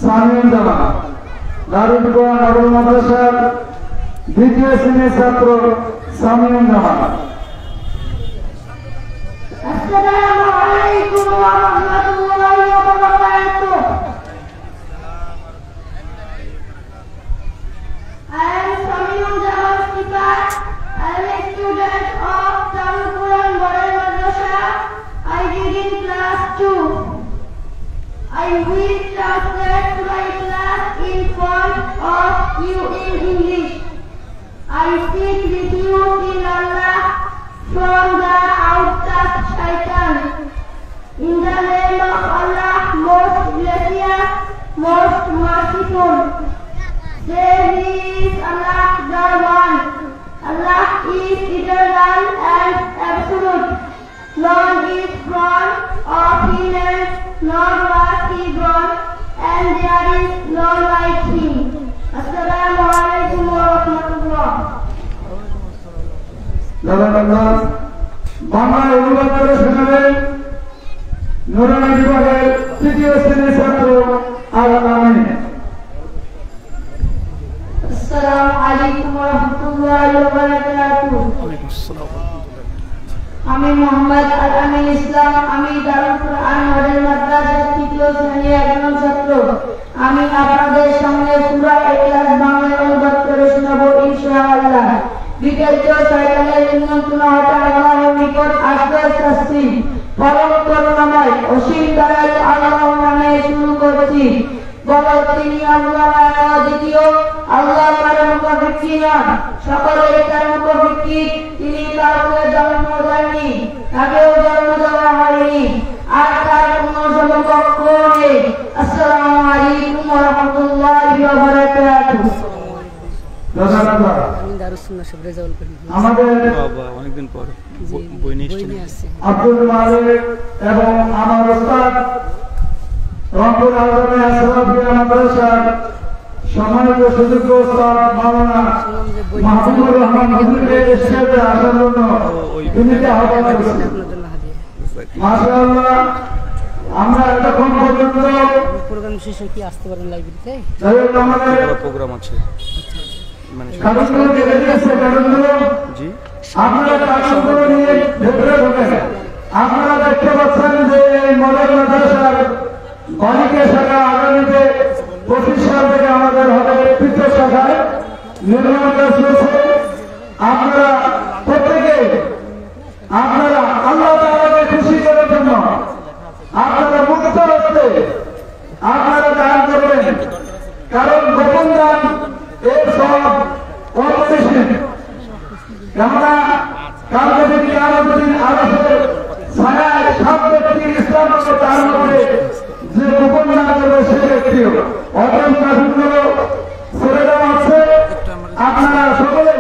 সামিউন জামান দারুল কোরআন নবম মাদ্রাসার দ্বিতীয় শ্রেণীর ছাত্র সামিউন জামান। আসসালামু আলাইকুম ওয়া রাহমাতুল্লাহি ওয়া বারাকাতুহু। I am Saminun Jamal Sifat. I am a student of Darul Quran Model Madrasa. I read in class 2. I will translate my class in front of you in English. I seek refuge in Allah from the outcast Shaitan. In the name of Allah, most gracious, most merciful. Say He is Allah the One. Allah is eternal and absolute. None is born of Him, nor was He born, and there is none like Him. Assalamu alaikum wa rahmatullah. বাংলায় অনুবাদ করে শোনাবেন নুরানি বিভাগের তৃতীয় শ্রেণীর ছাত্র Al-Amin. Assalamu alaikum wa rahmatullahi wa barakatuh. আমি মোহাম্মদ আল-আমিন ইসলাম। আমি দারুল কোরআন মডেল মাদ্রাসার তৃতীয় শ্রেণীর একজন ছাত্র। আমি আপনাদের সামনে সূরা ইখলাস বাংলায় অনুবাদ করে শোনাবো ইনশাআল্লাহ। বিকল্প শয়তানের নিমন্ত্রণ হতে আল্লাহর নিকট আশ্রয় চাচ্ছি। পরম করুণাময় অসীম দয়ালু আল্লাহর নামে শুরু করছি। বলো তিনি আল্লাহ দ্বিতীয়, আল্লাহ কারো মুখাপেক্ষী নন, সকলের তার মুখাপেক্ষী। তিনি কাউকে জন্ম দেননি, তাকেও জন্ম দেওয়া হয়নি, আর তার কোনো সমকক্ষ নেই। আসসালামু আলাইকুম ওয়া রাহমাতুল্লাহি ওয়া বারাকাতুহু। আমাদের অনেকদিন পর বই নিয়ে আসছে আব্দুল মালিক এবং আমার ওস্তাদ রংপুর আজমে আশরাফিয়া মাদ্রাসার সম্মানিত সুযোগ্য ওস্তাদ মাওলানা মাহবুবুর রহমান হুজুরকে স্টেজে আসার জন্য বিনীত আহ্বান করছি। মাশাআল্লাহ, আমরা এতক্ষণ পর্যন্ত প্রোগ্রাম শেষে কি আসতে পারেন লাইব্রেরিতে? আমাদের প্রোগ্রাম আছে মানে কারণগুলো দেখে দিয়েছে। কারণগুলো জি আপনারা কারণগুলো নিয়ে ভেতরে ঢোকেন। আপনারা দেখতে পাচ্ছেন যে এই মডেল মাদ্রাসার বালিকা শাখা আগামীতে 25 সাল থেকে আমাদের হবে তৃতীয় শাখায় নির্মাণ কাজ চলছে। আপনারা প্রত্যেকে আপনারা আল্লাহ তাআলাকে খুশি করার জন্য আপনারা মুক্ত হচ্ছে আপনারা দান করবেন, কারণ গোপন দান এর সব কম্পিটিশন। কেননা কালকে যদি আরো দিন আরো ছায়ায় সব ব্যক্তির ইসলাম তার মধ্যে যে গোপন দান করবে সে ব্যক্তিও অতএব কাজগুলো ছেড়ে দেওয়া হচ্ছে। আপনারা সকলে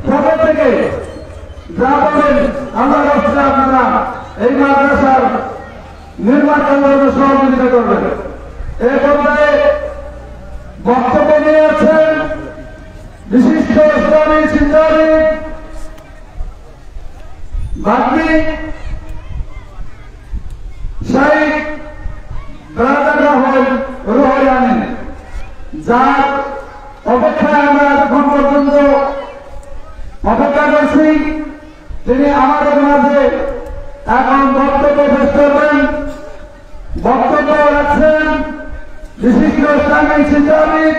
পকেট থেকে যা বলেন আল্লাহ রাস্তা আপনারা এই মাদ্রাসার নির্মাণ কাজে সহযোগিতা করবেন। এই পর্যায়ে বক্তব্য নিয়ে আছেন বিশিষ্ট ইসলামী চিন্তাবিদ বাগ্মী শাইখ ব্রাদার রুহুল আমিন, যার অপেক্ষায় আমরা এখন পর্যন্ত অপেক্ষা করছি। তিনি আমাদের মাঝে এখন বক্তব্য পেশ করবেন। বক্তব্য রাখছেন বিশিষ্ট ইসলামী চিন্তাবিদ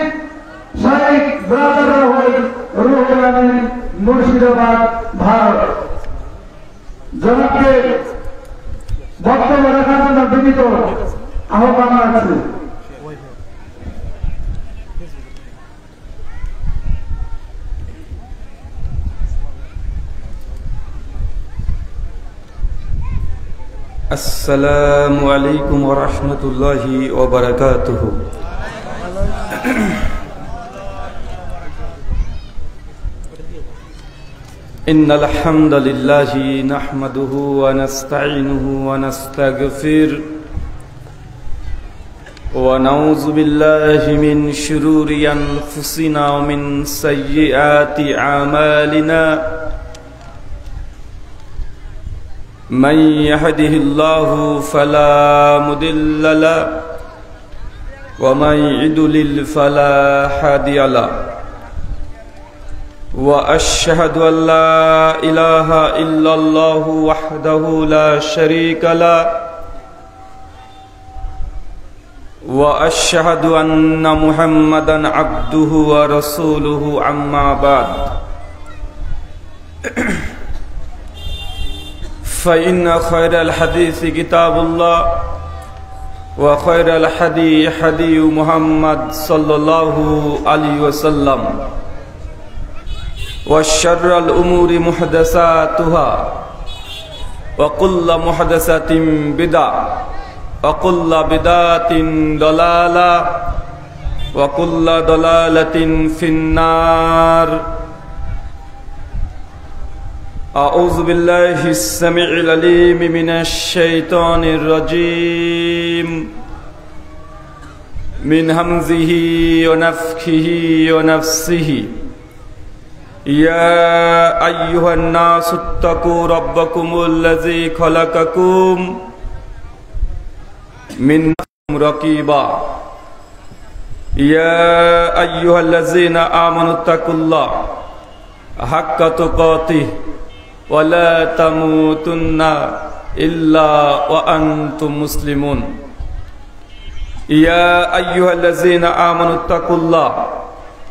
শাইখ ব্রাদার রুহুল আমিন, মুর্শিদাবাদ, ভারত। জনাবকে বক্তব্য রাখার জন্য বিনীত আহ্বান রাখছি। আসসালামু আলাইকুম ওয়া রাহমাতুল্লাহি ওয়া বারাকাতুহু। ইন্নাল হামদালিল্লাহি নাহমাদুহু ওয়া নাস্তাঈনুহু ওয়া নাস্তাগফির ওয়া নাউযু বিল্লাহি মিন শুরুরি আনফুসিনা ওয়া মিন সাইয়্যাতি আমালিনা। من يهده الله فلا مضل له ومن يضلل فلا هادي له وأشهد أن لا إله إلا الله وحده لا شريك له وأشهد أن محمدا عبده ورسوله أما بعد فإن خير الحديث كتاب الله وخير الحدي حدي محمد صلى الله عليه وسلم وشر الأمور محدثاتها وكل محدثة بدعة وكل بدعة ضلالة وكل ضلالة في النار أعوذ بالله السميع العليم من الشيطان الرجيم من همزه ونفخه ونفسه يا أيها الناس اتقوا ربكم الذي خلقكم من نفس رقيبا يا أيها الذين آمنوا اتقوا الله حق تقاته ولا تموتن إلا وأنتم مسلمون يا أيها الذين آمنوا اتقوا الله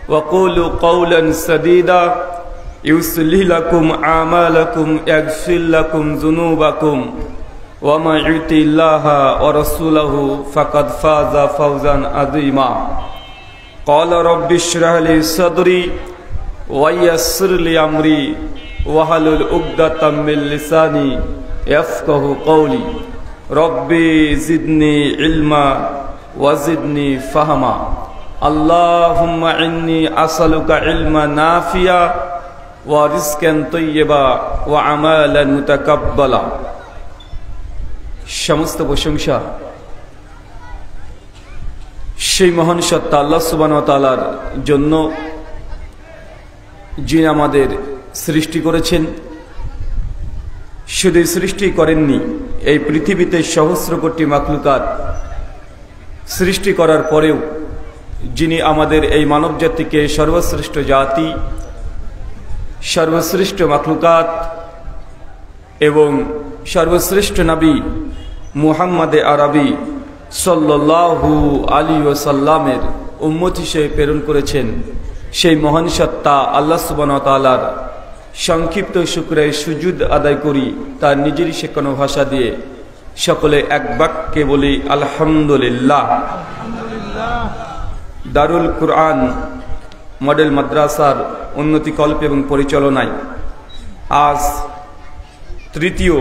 وقولوا قولا سديدا يصلح لكم أعمالكم يغفر لكم ذنوبكم ومن يطع الله ورسوله فقد فاز فوزا عظيما قال رب اشرح لي صدري ويسر لي أمري واحلل عقدة من لساني يفقهوا قولي ربي زدني علما وزدني فهما اللهم إني أسألك علما نافعا ورزقا طيبا وعملا متقبلا সমস্ত প্রশংসা সেই মহান সত্তা আল্লাহ সুবহানাহু ওয়া তাআলার জন্য, যিনি আমাদের সৃষ্টি করেছেন। শুধু সৃষ্টি করেননি, এই পৃথিবীতে সহস্র কোটি মাখলুকাত সৃষ্টি করার পরেও যিনি আমাদের এই মানব জাতিকে সর্বশ্রেষ্ঠ জাতি, সর্বশ্রেষ্ঠ মাখলুকাত এবং সর্বশ্রেষ্ঠ নবী মুহাম্মদে আরবি সাল্লাল্লাহু আলাইহি ওয়াসাল্লামের উম্মত হিসেবে প্রেরণ করেছেন, সেই মহান সত্তা আল্লাহ সুবহানাহু ওয়া তাআলার সংক্ষিপ্ত শুকরিয়া সুজুদ আদায় করি। তার নিজের শেখানো ভাষা দিয়ে সকলে এক বাক্যে বলি আলহামদুলিল্লাহ। দারুল কুরআন মডেল মাদ্রাসার উন্নতিকল্প এবং পরিচালনায় আজ তৃতীয়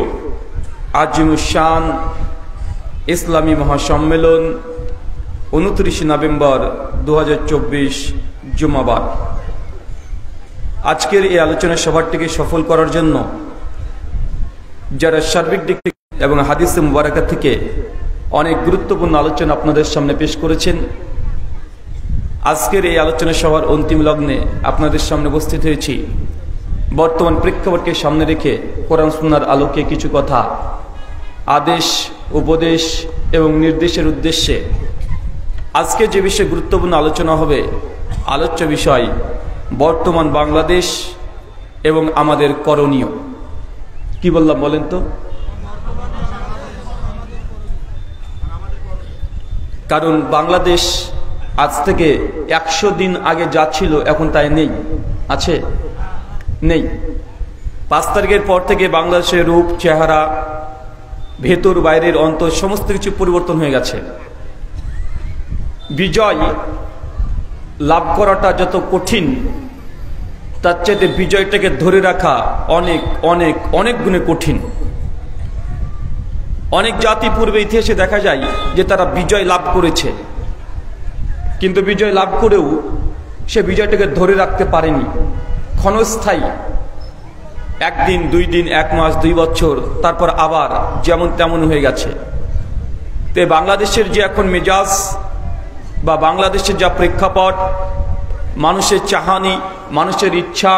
আজিমুশান ইসলামী মহাসম্মেলন 29 নভেম্বর 2024 জুমাবার। আজকের এই আলোচনা সভাটিকে সফল করার জন্য যারা সার্বিক দিক থেকে এবং হাদিসে মুবারাকা থেকে অনেক গুরুত্বপূর্ণ আলোচনা আপনাদের সামনে পেশ করেছেন, আজকের এই আলোচনা সভার অন্তিম লগ্নে আপনাদের সামনে উপস্থিত হয়েছি। বর্তমান প্রেক্ষাপটকে সামনে রেখে কোরআন সুন্নাহর আলোকে কিছু কথা, আদেশ, উপদেশ এবং নির্দেশের উদ্দেশ্যে আজকে যে বিষয়ে গুরুত্বপূর্ণ আলোচনা হবে, আলোচ্য বিষয় বর্তমান বাংলাদেশ এবং আমাদের করণীয়। কি বললাম বলেন তো? কারণ বাংলাদেশ আজ থেকে 100 দিন আগে যা ছিল এখন তাই নেই। আছে? নেই। 5 তারিখের পর থেকে বাংলাদেশের রূপ, চেহারা, ভেতর বাইরের অন্তর সমস্ত কিছু পরিবর্তন হয়ে গেছে। বিজয় লাভ করাটা যত কঠিন, তার চাইতে বিজয়টাকে ধরে রাখা অনেক অনেক অনেক গুণে কঠিন। অনেক জাতি পূর্বে ইতিহাসে দেখা যায় যে তারা বিজয় লাভ করেছে, কিন্তু বিজয় লাভ করেও সে বিজয়টাকে ধরে রাখতে পারেনি। ক্ষণস্থায়ী, একদিন, 2 দিন, 1 মাস, 2 বছর, তারপর আবার যেমন তেমন হয়ে গেছে। তো বাংলাদেশের যে এখন মেজাজ বা বাংলাদেশের যা প্রেক্ষাপট, মানুষের চাহানি, মানুষের ইচ্ছা,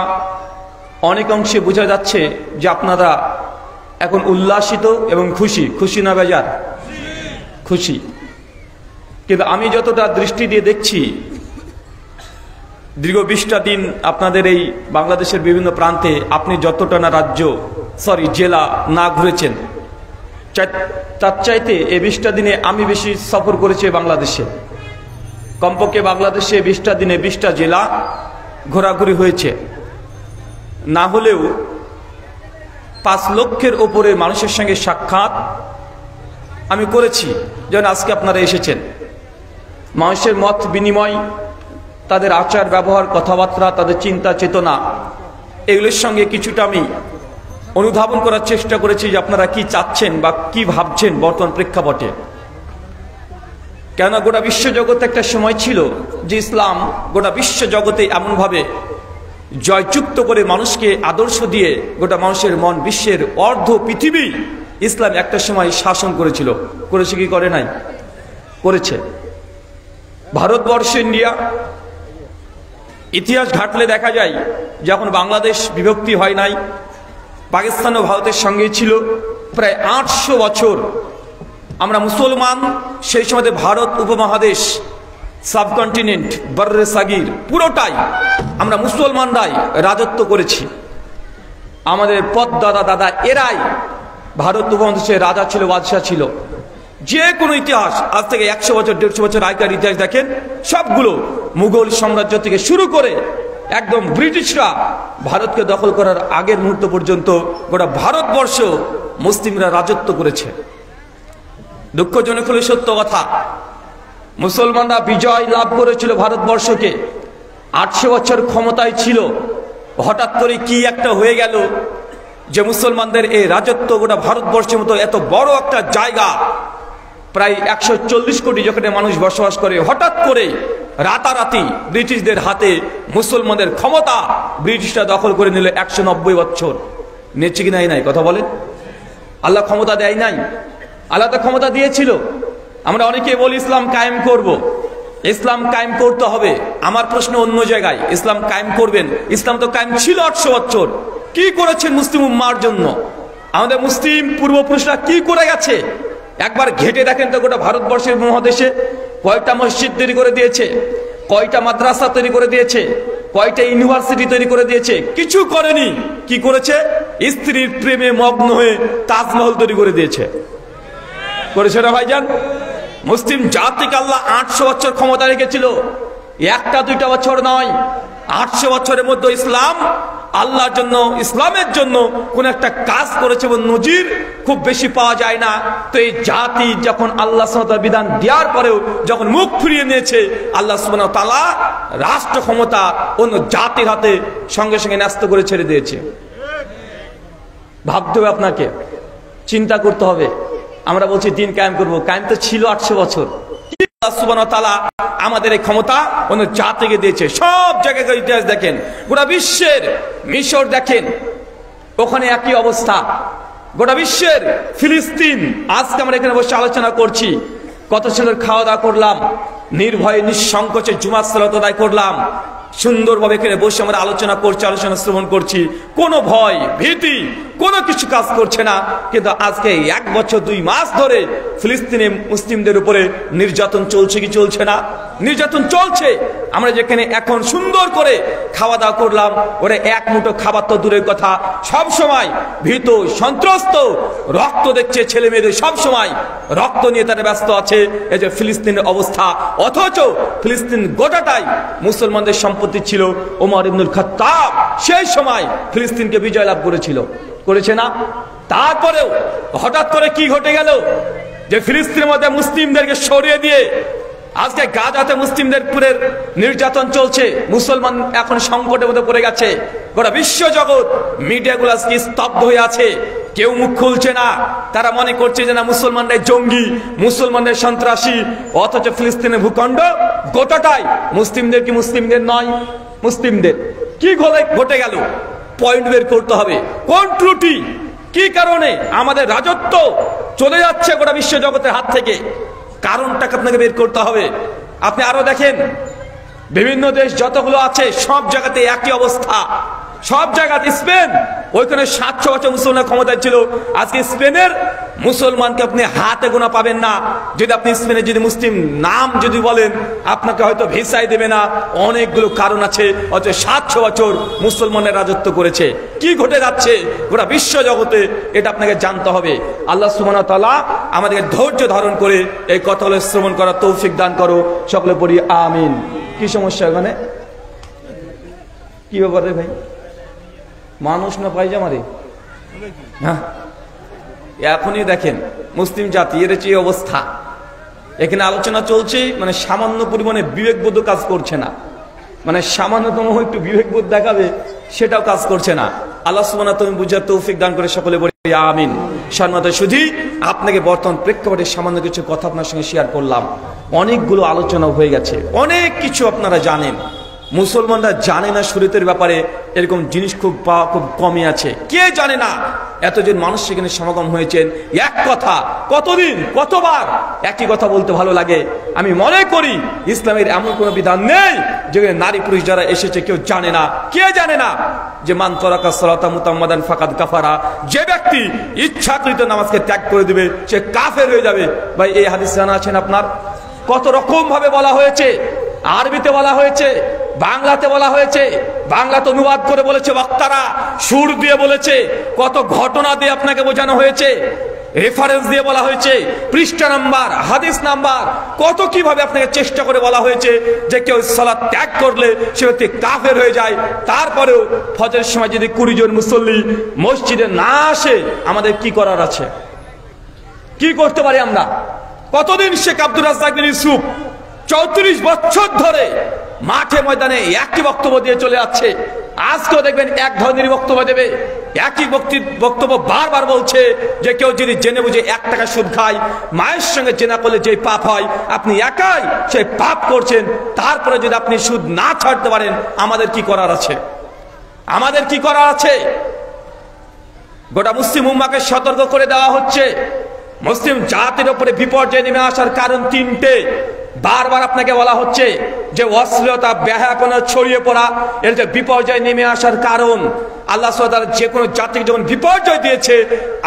অনেক অংশে বোঝা যাচ্ছে যে আপনারা এখন উল্লাসিত এবং খুশি। খুশি না বেজার? খুশি। কিন্তু আমি যতটা দৃষ্টি দিয়ে দেখছি, দীর্ঘ 20টা দিন আপনাদের এই বাংলাদেশের বিভিন্ন প্রান্তে আপনি যতটা না জেলা না ঘুরেছেন, তার চাইতে এই 20টা দিনে আমি বেশি সফর করেছি বাংলাদেশে। কমপক্ষে বাংলাদেশে 20টা দিনে 20টা জেলা ঘোরাঘুরি হয়েছে, না হলেও 5 লক্ষের ওপরে মানুষের সঙ্গে সাক্ষাৎ আমি করেছি। যেমন আজকে আপনারা এসেছেন, মানুষের মত বিনিময়, তাদের আচার ব্যবহার, কথাবার্তা, তাদের চিন্তা চেতনা, এগুলোর সঙ্গে কিছুটা আমি অনুধাবন করার চেষ্টা করেছি যে আপনারা কি চাচ্ছেন বা কি ভাবছেন বর্তমান প্রেক্ষাপটে। কেননা গোটা বিশ্বজগতে একটা সময় ছিল যে ইসলাম গোটা বিশ্বজগতে এমনভাবে জয়যুক্ত করে মানুষকে আদর্শ দিয়ে গোটা মানুষের মন, বিশ্বের অর্ধ পৃথিবী ইসলাম একটা সময় শাসন করেছিল। করেছে কি করে নাই? করেছে। ভারতবর্ষ, ইন্ডিয়া ইতিহাস ঘাটলে দেখা যায় যখন বাংলাদেশ বিভক্তি হয় নাই, পাকিস্তান ও ভারতের সঙ্গে ছিল প্রায় 800 বছর আমরা মুসলমান। সেই সময় ভারত উপমহাদেশ, সাবকন্টিনেন্ট, বর্রে সাগির পুরোটাই আমরা মুসলমানরাই রাজত্ব করেছি। আমাদের পদ দাদা এরাই ভারত উপমহাদেশের রাজা ছিল, বাদশাহ ছিল। যে কোনো ইতিহাস আজ থেকে 100 বছর 150 বছর আগেকার ইতিহাস দেখেন, সবগুলো মুঘল সাম্রাজ্য থেকে শুরু করে একদম ব্রিটিশরা ভারতকে দখল করার আগের মুহূর্ত পর্যন্ত গোটা ভারতবর্ষ মুসলিমরা রাজত্ব করেছে। দুঃখজনক হলে সত্য কথা, মুসলমানরা বিজয় লাভ করেছিল ভারতবর্ষকে, 800 বছর ক্ষমতায় ছিল। হঠাৎ করে কি একটা হয়ে গেল যে মুসলমানদের এই রাজত্ব গোটা ভারতবর্ষের মতো এত বড় একটা জায়গা, প্রায় 140 কোটি যেখানে মানুষ বসবাস করে, হঠাৎ করে রাতারাতি ব্রিটিশদের হাতে মুসলমানদের ক্ষমতা ব্রিটিশরা দখল করে নিল। 190 বছর নিচ্ছে কি নাই? কথা বলেন। আল্লাহ ক্ষমতা দেয় নাই, আল্লাহ তো ক্ষমতা দিয়েছিল। আমরা অনেকে বলি ইসলাম কায়েম করব, ইসলাম কায়েম করতে হবে। আমার প্রশ্ন অন্য জায়গায়, ইসলাম কায়েম করবেন, ইসলাম তো কায়েম ছিল 800 বছর। কি করেছেন মুসলিম উম্মার জন্য? আমাদের মুসলিম পূর্বপুরুষরা কি করে গেছে একবার ঘেটে দেখেন তো। গোটা ভারতবর্ষের মহাদেশে কয়টা মসজিদ তৈরি করে দিয়েছে, কয়টা মাদ্রাসা তৈরি করে দিয়েছে, কয়টা ইউনিভার্সিটি তৈরি করে দিয়েছে? কিছু করেনি। কি করেছে? স্ত্রীর প্রেমে মগ্ন হয়ে তাজমহল তৈরি করে দিয়েছে। করেছে না ভাইজান? মুসলিম জাতিকে আল্লাহ 800 বছর ক্ষমতা রেখেছিল, 1-2 বছর নয়। 800 বছরের মধ্যে ইসলাম আল্লাহর জন্য, ইসলামের জন্য কোন একটা কাজ করেছে এবং নজির খুব বেশি পাওয়া যায় না। তো এই জাতি যখন আল্লাহ সুবহানাহু ওয়া তাআলা বিধান দেওয়ার পরেও যখন মুখ ফিরিয়ে নিয়েছে, আল্লাহ সুবহানাহু ওয়া তাআলা রাষ্ট্র ক্ষমতা অন্য জাতির হাতে সঙ্গে সঙ্গে ন্যস্ত করে ছেড়ে দিয়েছে। ভাবতে হবে, আপনাকে চিন্তা করতে হবে। আমরা বলছি দিন কায়েম করবো, কায়েম তো ছিল 800 বছর। আল্লাহ সুবহানাহু ওয়া তাআলা আমাদের এই ক্ষমতা অন্য জাতিকে দিয়েছে। সব জায়গায় ইতিহাস দেখেন, গোটা বিশ্বের মিশর দেখেন, ওখানে একই অবস্থা। গোটা বিশ্বের ফিলিস্তিন, আজকে আমরা এখানে বসে আলোচনা করছি, কত সুন্দর খাওয়া দাওয়া করলাম, নির্ভয়ে নিঃসংকোচে জুমার সালাত আদায় করলাম, সুন্দরভাবে এখানে বসে আমরা আলোচনা করছি, আলোচনা শ্রবণ করছি, কোনো ভয় ভীতি কোনো কিছু কাজ করছে না। কিন্তু আজকে 1 বছর 2 মাস ধরে ফিলিস্তিনে মুসলিমদের উপরে নির্যাতন চলছে কি চলছে না? নির্যাতন চলছে। আমরা যেখানে এখন সুন্দর করে খাওয়া দাওয়া করলাম, ওরা এক মুঠো খাবার তো দূরের কথা, সব সময় ভীত সন্ত্রস্ত, রক্ত দেখছে ছেলে মেয়েদের, সব সময় রক্ত নিয়ে তারা ব্যস্ত আছে। এই যে ফিলিস্তিনের অবস্থা, অথচ ফিলিস্তিন গোটাটাই মুসলমানদের সম্পত্তি ছিল। ওমর ইবনুল খাত্তাব সেই সময় ফিলিস্তিনকে বিজয় লাভ করেছিল, করেছে না? তারপরেও হঠাৎ করে কি ঘটে গেল যে ফিলিস্তিনের মধ্যে মুসলিমদেরকে সরিয়ে দিয়ে আজকে গাজাতে মুসলিমদের পুরের নির্যাতন চলছে। মুসলমান এখন সংকটের মধ্যে পড়ে গেছে। গোটা বিশ্ব জগৎ মিডিয়াগুলো আজকে স্তব্ধ হয়ে আছে, কেউ মুখ খুলছে না। তারা মনে করছে যে না, মুসলমানরাই জঙ্গি, মুসলমানদের সন্ত্রাসী, অথচ ফিলিস্তিনের ভূখণ্ড গোটাটাই মুসলিমদের। কি মুসলিমদের নয়? মুসলিমদের। কি ঘটে গেল? পয়েন্ট বের করতে হবে, কোন ত্রুটি, কি কারণে আমাদের রাজত্ব চলে যাচ্ছে গোটা বিশ্ব জগতের হাত থেকে, কারণটাকে আপনাকে বের করতে হবে। আপনি আরো দেখেন, বিভিন্ন দেশ যতগুলো আছে সব জায়গাতে একই অবস্থা। সব জায়গাতে স্পেন, ওইখানে 700 বছর মুসলমান ক্ষমতায় ছিল, আজকে স্পেনের মুসলমানকে আপনি হাতে গোনা পাবেন না। যদি আপনি স্পেনে যদি মুসলিম নাম যদি বলেন, আপনাকে হয়তো ভিসাই দেবে না। অনেকগুলো কারণ আছে। অথচ 700 বছর মুসলমানের রাজত্ব করেছে। কি ঘটে যাচ্ছে গোটা বিশ্ব জগতে, এটা আপনাকে জানতে হবে। আল্লাহ সুবহানাহু ওয়া তাআলা আমাদেরকে ধৈর্য ধারণ করে এই কথাগুলো শ্রবণ করার তৌফিক দান করো। সকলে পড়ি আমিন। কি সমস্যা এখানে? কি ব্যাপারে ভাই? মানুষ না পায়জামা রে? হ্যাঁ, এখনই দেখেন মুসলিম জাতি এর চেয়ে অবস্থা। এখানে আলোচনা চলছে, মানে সামান্য পরিমাণে বিবেকবোধ কাজ করছে না। মানে সামান্যতম একটু বিবেকবোধ দেখাবে, সেটাও কাজ করছে না। আল্লাহ সুবহানাহু ওয়া তাআলা বুঝার তৌফিক দান করে সকলে বলি আমিন। সম্মানিত শুধু আপনাকে বর্তমান প্রেক্ষাপটে সামান্য কিছু কথা আপনার সঙ্গে শেয়ার করলাম। অনেকগুলো আলোচনা হয়ে গেছে, অনেক কিছু আপনারা জানেন। মুসলমানরা জানে না শরীয়তের ব্যাপারে, এরকম জিনিস খুব কমই আছে। কে জানে না? এতজন মানুষ সেখানে সমাগম হয়েছেন। এক কথা কতদিন কতবার একই কথা বলতে ভালো লাগে। আমি মনে করি ইসলামের এমন কোন বিধান নেই যেখানে নারী পুরুষ যারা এসেছে কেউ জানে না। কে জানে না যে মান তারাকা সালাতা মুতাম্মাদান ফাকাদ কাফারা, যে ব্যক্তি ইচ্ছাকৃত নামাজকে ত্যাগ করে দিবে সে কাফের হয়ে যাবে। ভাই এই হাদিস জানা আছেন আপনার? কত রকম ভাবে বলা হয়েছে। আরবিতে বলা হয়েছে, বাংলাতে বলা হয়েছে, বাংলাতে অনুবাদ করে বলেছে বক্তারা, সুর দিয়ে বলেছে, কত ঘটনা দিয়ে আপনাকে বোঝানো হয়েছে, রেফারেন্স দিয়ে বলা হয়েছে, পৃষ্ঠা নাম্বার, হাদিস নাম্বার, কত কিভাবে আপনাকে চেষ্টা করে বলা হয়েছে যে কেউ সালাত ত্যাগ করলে সে ব্যক্তি কাফের হয়ে যায়। তারপরেও ফজরের সময় যদি 20 জন মুসল্লি মসজিদে না আসে, আমাদের কি করার আছে? কি করতে পারি আমরা? কতদিন শেখ আব্দুর রাজ্জাক বিন ইউসুফ 34 বছর ধরে মাঠে ময়দানে একই বক্তব্য দিয়ে চলে যাচ্ছে। আজকেও দেখবেন এক ধরনের বক্তব্য দেবে, একই বক্তব্য বারবার বলছে যে কেউ যদি জেনে বুঝে 1 টাকা সুদ খায়, মায়ের সঙ্গে জেনা করলে যে পাপ হয়, আপনি একাই সেই পাপ করছেন। তারপরে যদি আপনি সুদ না ছাড়তে পারেন, আমাদের কি করার আছে? আমাদের কি করার আছে? গোটা মুসলিম উম্মাহকে সতর্ক করে দেওয়া হচ্ছে। মুসলিম জাতির উপরে বিপর্যয় নেমে আসার কারণ 3টে। বারবার আপনাকে বলা হচ্ছে যে অশ্লীলতা বেহায়াপনা ছড়িয়ে পড়া এর যে বিপর্যয় নেমে আসার কারণ। আল্লাহ সুবহানাহু ওয়া তাআলা যে কোনো জাতিকে যখন বিপর্যয় দিয়েছে,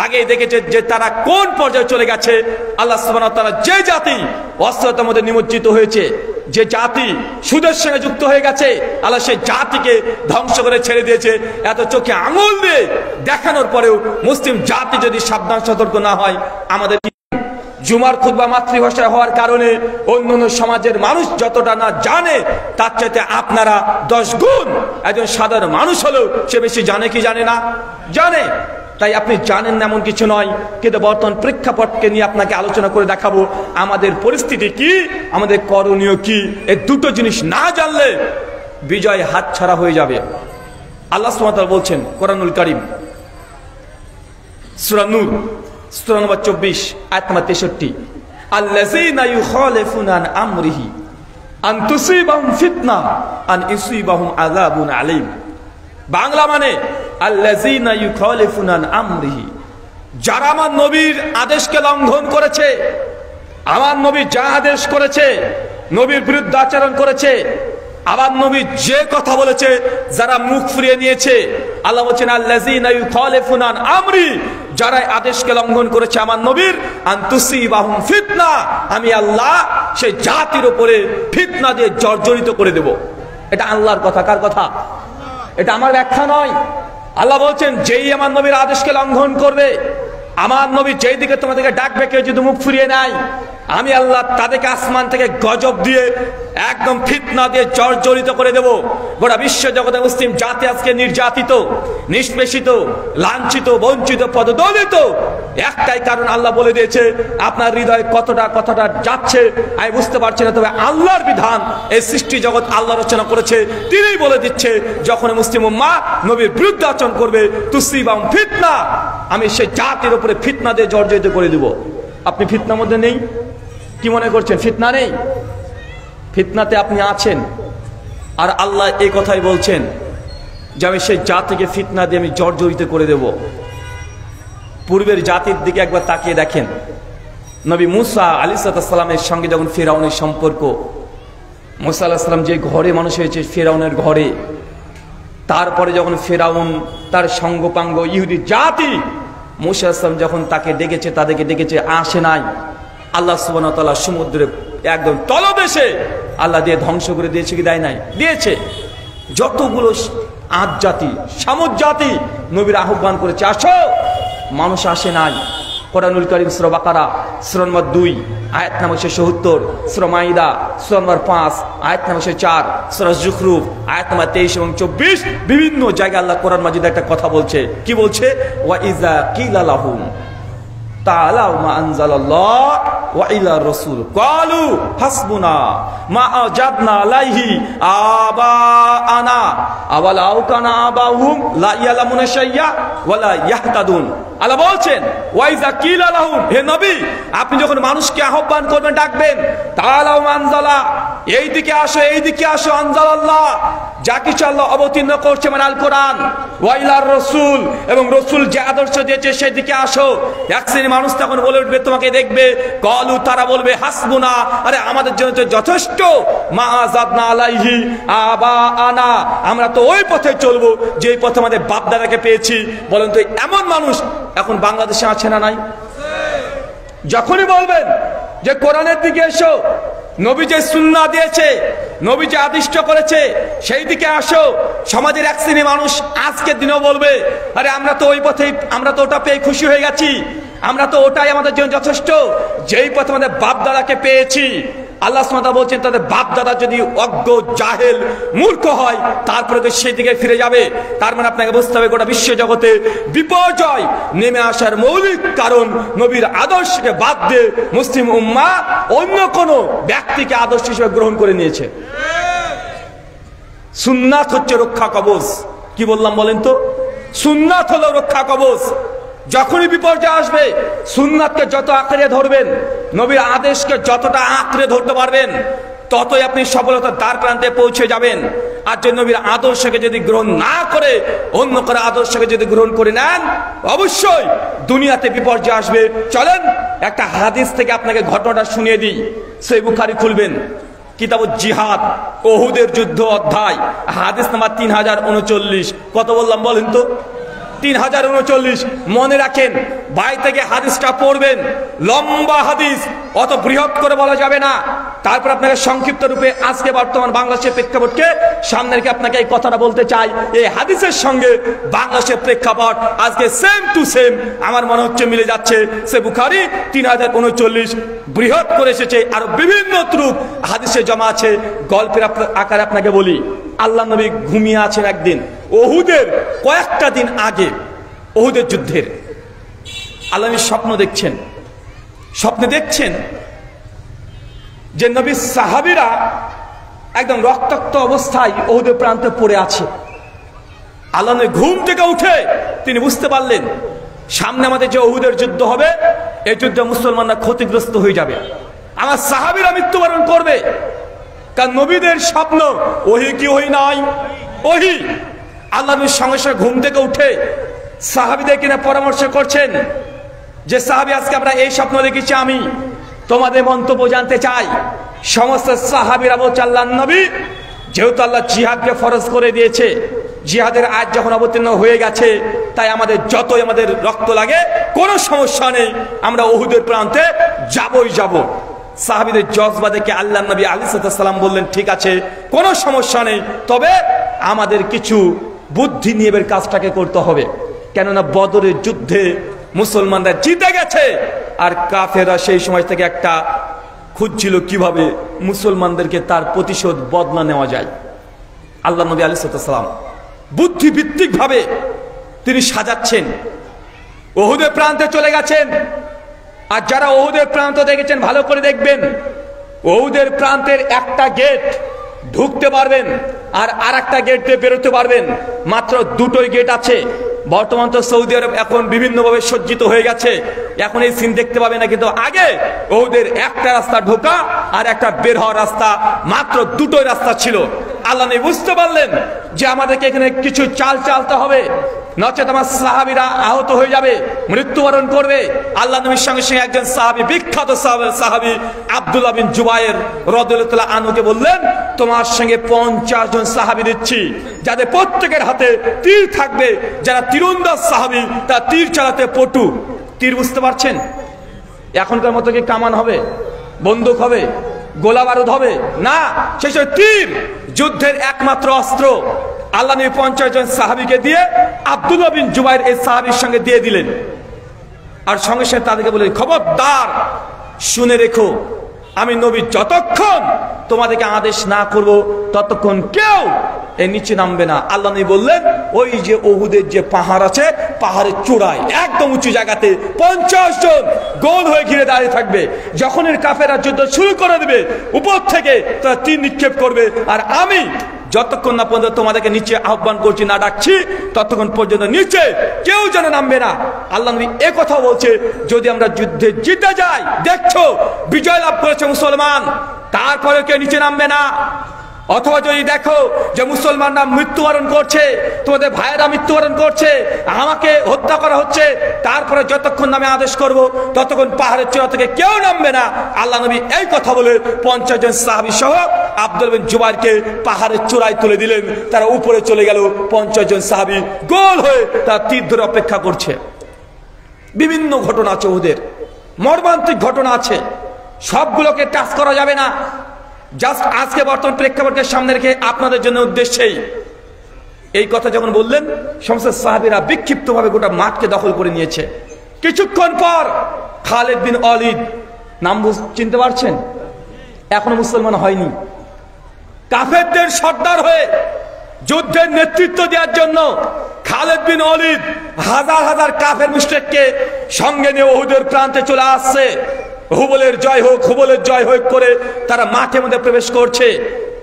আগেই দেখেছে যে তারা কোন পর্যায়ে চলে গেছে। আল্লাহ সুবহানাহু ওয়া তাআলা যে জাতি অশ্লীলতার মধ্যে নিমজ্জিত হয়েছে, যে জাতি সুদের সঙ্গে যুক্ত হয়ে গেছে, আল্লাহ সেই জাতিকে ধ্বংস করে ছেড়ে দিয়েছে। এত চোখে আঙুল দিয়ে দেখানোর পরেও মুসলিম জাতি যদি সাবধান সতর্ক না হয়, আমাদের জুমার খুতবা মাতৃভাষায় হওয়ার কারণে অন্যান্য সমাজের মানুষ যতটা না জানে, তার চাইতে আপনারা 10 গুণ একজন সাধারণ মানুষ হলেও সে বেশি জানে কি জানে না? জানে। তাই আপনি জানেন না এমন কিছু নয়, কিন্তু বর্তমান প্রেক্ষাপটকে নিয়ে আপনাকে আলোচনা করে দেখাবো আমাদের পরিস্থিতি কি, আমাদের করণীয় কি। এই দুটো জিনিস না জানলে বিজয় হাতছাড়া হয়ে যাবে। আল্লাহ সুবহানাহু ওয়া তাআলা বলছেন কোরআনুল কারীম, সূরা নূর সূরা নম্বর 24 আয়াত নম্বর 63, আল্লাযীনা ইউখালিফুনা আন আমরিহি আন তুসিবাহুম ফিতনা আন ইউসিবাহুম আযাবুন আলীম। বাংলা মানে আল্লাযীনা ইউখালিফুনা আন আমরিহি, যারা আমার নবীর আদেশকে লঙ্ঘন করেছে, আমার নবী যা আদেশ করেছে নবীর বিরুদ্ধে আচরণ করেছে, আবার নবী যে কথা বলেছে যারা মুখ ফিরিয়ে নিয়েছে। আল্লাহ বলছেন আল্লাযীনা ইউখালিফুনা আন আমরি, যারা আদেশকে লঙ্ঘন করেছে আমার নবীর, আন তুসিবাহুম ফিতনা, আমি আল্লাহ সেই জাতির উপরে ফিতনা দিয়ে জর্জরিত করে দেব। এটা আল্লাহর কথা। কার কথা? এটা আমার ব্যাখ্যা নয়। আল্লাহ বলছেন যেই আমার নবীর আদেশকে লঙ্ঘন করবে, আমার নবী যেই দিকে তোমাদেরকে ডাকবে, কেউ যদি মুখ ফিরিয়ে নেয়, আমি আল্লাহ তাদেরকে আসমান থেকে গজব দিয়ে একদম ফিতনা দিয়ে জর্জরিত করে দেব। গোটা বিশ্ব জগতে মুসলিম জাতি আজকে নির্যাতিত, নিষ্পেষিত, লাঞ্ছিত, বঞ্চিত, পদদলিত। একটাই কারণ, আল্লাহ বলে দিয়েছে। আপনার হৃদয়ে কতটা যাচ্ছে আমি বুঝতে পারছি না, তবে আল্লাহর বিধান, এই সৃষ্টি জগৎ আল্লাহ রচনা করেছে, তিনিই বলে দিচ্ছে যখন মুসলিম উম্মাহ নবীর বিরুদ্ধে আচরণ করবে, তুসিবাহুম ফিতনা, আমি সেই জাতির উপরে ফিতনা দিয়ে জর্জরিত করে দেব। আপনি ফিতনার মধ্যে নেই? কি মনে করছেন ফিতনা নেই? ফিতনাতে আপনি আছেন। আর আল্লাহ এই কথাই বলছেন যে আমি সেই জাতিকে ফিতনা দিয়ে আমি জর্জরিত করে দেব। পূর্বের জাতির দিকে একবার তাকিয়ে দেখেন। নবী মুসা আলাইহিস সালামের সঙ্গে যখন ফিরআউনের সম্পর্ক, মুসা আলাইহিস সালাম যে ঘরে মানুষ হয়েছে, ফিরআউনের ঘরে, তারপরে যখন ফিরআউন তার সঙ্গপাঙ্গ ইহুদি জাতি মুসা আসলাম যখন তাকে ডেকেছে, তাদেরকে ডেকেছে, আসে নাই। আল্লাহ সুবহানাহু ওয়া তাআলা সমুদ্রে একদম তলদেশে আল্লাহ দিয়ে ধ্বংস করে দিয়েছে কি দেয় নাই? দিয়েছে। যতগুলো আদ জাতি, শামুক জাতি নবীর আহ্বান করেছে, আসো, মানুষ আসে নাই। কোরআনুল কারীম সূরা বাকারা সূরা নম্বর 2 আয়াত নম্বর 170, সূরা মাইদা সূরা নম্বর 5 আয়াত নম্বর 4, সূরা যুখরুফ আয়াত নম্বর 23 এবং 24 বিভিন্ন জায়গায় আল্লাহ কোরআন মাজিদে একটা কথা বলছে। কি বলছে? ওয়া ইযা কিলা লাহুম তাআলাউ মা আনজালাল্লাহ ওয়া ইলা রাসূল ক্বালু হাসবুনা মা আজাবনা আলাইহি আবাআনা আওয়ালাউ কানা আবাহুম লা ইয়ালামুনা শাইয়া ওয়ালা ইয়াহতাদুন। আল্লাহ বলছেন ওয়া ইযা কিলা লাহুম, হে নবী আপনি যখন মানুষকে আহ্বান করবেন, ডাকবেন, তাআলাউ মা আনজালা, এইদিকে আসো, এইদিকে আসো, আনজালাল্লাহ, যা কিছু আল্লাহ অবতীর্ণ করছে মানে আল কোরআন, ওয়া ইলার রাসূল, এবং রাসূল যে আদর্শ দিয়েছে সেদিকে আসো। এক শ্রেণীর মানুষ তখন বলে উঠবে, তোমাকে দেখবে, কলু, তারা বলবে, হাসবুনা, আরে আমাদের জন্য তো যথেষ্ট, মা আযাবনা আলাইহি আবাআনা, আমরা তো ওই পথে চলবো যে পথে আমাদের বাপ দাদাকে পেয়েছি। বলেন তো এমন মানুষ এখন বাংলাদেশে আছে না নাই? যখনই বলবেন যে কোরআনের দিকে এসো, নবী যে সুন্নাহ দিয়েছে, নবী যে আদিষ্ট করেছে সেই দিকে আসো, সমাজের এক শ্রেণী মানুষ আজকের দিনেও বলবে, আরে আমরা তো ওই পথেই, আমরা তো ওটা পেয়ে খুশি হয়ে গেছি, আমরা তো ওটাই আমাদের জন্য যথেষ্ট, যেই পথে আমাদের বাপ দাদাকে পেয়েছি। আল্লাহ সুবহানাহু ওয়া তাআলা বলছেন, তাদের বাপ দাদা যদি অজ্ঞ, জাহেল, মূর্খ হয়, তারপরে তো সেই দিকে ফিরে যাবে। তার মানে আপনাকে বুঝতে হবে গোটা বিশ্ব জগতে বিপর্যয় নেমে আসার মৌলিক কারণ নবীর আদর্শকে বাদ দিয়ে মুসলিম উম্মাহ অন্য কোন ব্যক্তিকে আদর্শ হিসেবে গ্রহণ করে নিয়েছে। সুন্নাত হচ্ছে রক্ষা কবচ। কি বললাম বলেন তো? সুন্নাত হলো রক্ষা কবচ। যখনই বিপর্যয় আসবে, সুন্নাতকে যত আঁকড়ে ধরবেন, নবীর আদেশকে যতটা আঁকড়ে ধরতে পারবেন, ততই আপনি সফলতার দ্বার প্রান্তে পৌঁছে যাবেন। আর যে নবীর আদর্শকে যদি গ্রহণ না করে অন্য করে আদর্শকে যদি গ্রহণ করে নেন, অবশ্যই দুনিয়াতে বিপর্যয় আসবে। চলেন একটা হাদিস থেকে আপনাকে ঘটনাটা শুনিয়ে দিই। সহিহ বুখারী খুলবেন, কিতাবুল জিহাদ, ওহুদের যুদ্ধ অধ্যায়, হাদিস নাম্বার 3039। কত বললাম বলেন তো? 3039। মনে রাখেন, বাই থেকে হাদিসটা পড়বেন, লম্বা হাদিস, অত বৃহৎ করে বলা যাবে না। তারপর আপনাকে সংক্ষিপ্ত রূপে আজকে বর্তমান বাংলাদেশের প্রেক্ষাপটকে সামনে রেখে আপনাকে এই কথাটা বলতে চাই। এই হাদিসের সঙ্গে বাংলাদেশের প্রেক্ষাপট আজকে সেম টু সেম আমার মনে হচ্ছে মিলে যাচ্ছে। সে বুখারী 3039 বৃহৎ করে এসেছে, আরো বিভিন্ন ত্রুপ হাদিসে জমা আছে। গল্পের আকারে আপনাকে বলি, আল্লাহ নবী ঘুমিয়ে আছেন একদিন, ওহুদের কয়েকটা দিন আগে, ওহুদের যুদ্ধের। আল্লাহ নবী স্বপ্ন দেখছেন, স্বপ্নে দেখছেন যে নবীর সাহাবীরা একদম রক্তাক্ত অবস্থায় ওহুদের প্রান্তে পড়ে আছে। আল্লাহ নবী ঘুম থেকে উঠে তিনি বুঝতে পারলেন সামনে আমাদের যে ওহুদের যুদ্ধ হবে, এই যুদ্ধে মুসলমানরা ক্ষতিগ্রস্ত হয়ে যাবে, আমার সাহাবীরা মৃত্যুবরণ করবে। কারণ নবীদের স্বপ্ন ওহী কি ওহী নাই? ওহী। আল্লাহ নবী সঙ্গে সঙ্গে ঘুম থেকে উঠে সাহাবীদের কিনা পরামর্শ করছেন যে সাহাবী, আজকে আমরা এই স্বপ্ন দেখেছি, আমি তোমাদের মন্তব্য জানতে চাই। সমস্ত সাহাবীরা বলছে, আল্লাহর নবী, যেহেতু আল্লাহ জিহাদকে ফরজ করে দিয়েছে, জিহাদের আয়াত যখন অবতীর্ণ হয়ে গেছে, তাই আমাদের যতই আমাদের রক্ত লাগে কোনো সমস্যা নেই, আমরা ওহুদের প্রান্তে যাবই যাব। সাহাবীদের জজবা দেখে আল্লাহর নবী আলাইহিস সালাম বললেন, ঠিক আছে, কোনো সমস্যা নেই, তবে আমাদের কিছু বুদ্ধি নিয়ে এর কাজটাকে করতে হবে। কেননা বদরের যুদ্ধে মুসলমানরা জিতে গেছে, আর কাফেররা সেই সময় থেকে একটা খুঁজছিল কিভাবে মুসলমানদেরকে তার প্রতিশোধ বদলা নেওয়া যায়। আল্লাহ নবী আলাইহিস সালাম বুদ্ধিভিত্তিক ভাবে তিনি সাজাচ্ছেন, ওহুদের প্রান্তে চলে গেছেন। আর যারা ওহুদের প্রান্ত দেখেছেন ভালো করে দেখবেন, ওহুদের প্রান্তের একটা গেট ঢুকতে পারবেন আর আরেকটা গেট দিয়ে বেরোতে পারবেন, মাত্র দুটোই গেট আছে। বর্তমান তো সৌদি আরব এখন বিভিন্নভাবে সজ্জিত হয়ে গেছে, এখন এই সিন দেখতে পাবে না, কিন্তু আগে ওদের একটা রাস্তা ঢোকা আর একটা বের হওয়ার রাস্তা, মাত্র দুটোই রাস্তা ছিল। আল্লাহ নবী বুঝতে পারলেন যে আমাদেরকে এখানে কিছু চাল চালতে হবে, নচেত আমার সাহাবীরা আহত হয়ে যাবে, মৃত্যুবরণ করবে। আল্লাহ নবীর সঙ্গে সঙ্গে একজন সাহাবী, বিখ্যাত সাহাবী আব্দুল্লাহ বিন জুবায়ের রাদিয়াল্লাহু তাআলা আনহুকে বললেন, তোমার সঙ্গে 50 জন সাহাবী দিচ্ছি, যাদের প্রত্যেকের হাতে তীর থাকবে, যারা তীরন্দাজ সাহাবী, তারা তীর চালাতে পটু। তীর বুঝতে পারছেন? এখনকার মতো কি কামান হবে, বন্দুক হবে, গোলা বারুদ হবে না, সেই সব তীর যুদ্ধের একমাত্র অস্ত্র। আল্লাহ নবী 50 জন সাহাবীকে দিয়ে আব্দুল্লাহ বিন জুবায়ের এই সাহাবীর সঙ্গে দিয়ে দিলেন। আর সঙ্গে সঙ্গে তাদেরকে বললেন, খবরদার শুনে রেখো, আমি নবী যতক্ষণ তোমাদেরকে আদেশ না করব ততক্ষণ কেউ এর নিচে নামবে না। আল্লাহ নবী বললেন, ওই যে উহুদের যে পাহাড় আছে, পাহাড়ের চূড়ায় একদম উঁচু জায়গাতে 50 জন গোল হয়ে ঘিরে দাঁড়িয়ে থাকবে। যখন এর কাফেররা যুদ্ধ শুরু করে দেবে, উপর থেকে তারা তীর নিক্ষেপ করবে, আর আমি যতক্ষণ না পর্যন্ত তোমাদেরকে নিচে আহ্বান করছি, না ডাকছি, ততক্ষণ পর্যন্ত নিচে কেউ যেন নামবে না। আল্লাহ নবী এ কথা বলছে, যদি আমরা যুদ্ধে জিতে যাই, দেখছো বিজয় লাভ করেছে মুসলমান, তারপরে কেউ নিচে নামবে না। অথবা যদি দেখো যে মুসলমানরা মৃত্যুবরণ করছে, তোমাদের ভাইয়েরা মৃত্যুবরণ করছে, আমাকে হত্যা করা হচ্ছে, তারপরে যতক্ষণ নামে আদেশ করব ততক্ষণ পাহাড়ের চূড়া থেকে কেউ নামবে না। আল্লাহ নবী এই কথা বলে 50 জন সাহাবী সহ আব্দুল্লাহ বিন জুবায়েরকে পাহাড়ের চূড়ায় তুলে দিলেন। তারা উপরে চলে গেল, 50 জন সাহাবী গোল হয়ে তারা তীর ধরে অপেক্ষা করছে। বিভিন্ন ঘটনা আছে, ওদের মর্মান্তিক ঘটনা আছে, সবগুলোকে টাচ করা যাবে না। জাস্ট আজকে বর্তমান প্রেক্ষাপটকে সামনে রেখে আপনাদের জন্য উদ্দেশ্যেই এই কথা যখন বললেন, সমস্ত সাহাবীরা বিক্ষিপ্তভাবে গোটা মাঠকে দখল করে নিয়েছে। কিছুক্ষণ পর খালিদ বিন ওয়ালিদ, নাম চিনতে পারছেন? এখনো মুসলমান হয়নি, কাফেরদের সর্দার হয়ে যুদ্ধের নেতৃত্ব দেওয়ার জন্য খালিদ বিন ওয়ালিদ হাজার হাজার কাফের মুশরিককে সঙ্গে নিয়ে উহুদের প্রান্তে চলে আসছে। হুবলের জয় হোক, হুবলের জয় হোক করে তারা মাঠের মধ্যে প্রবেশ করছে।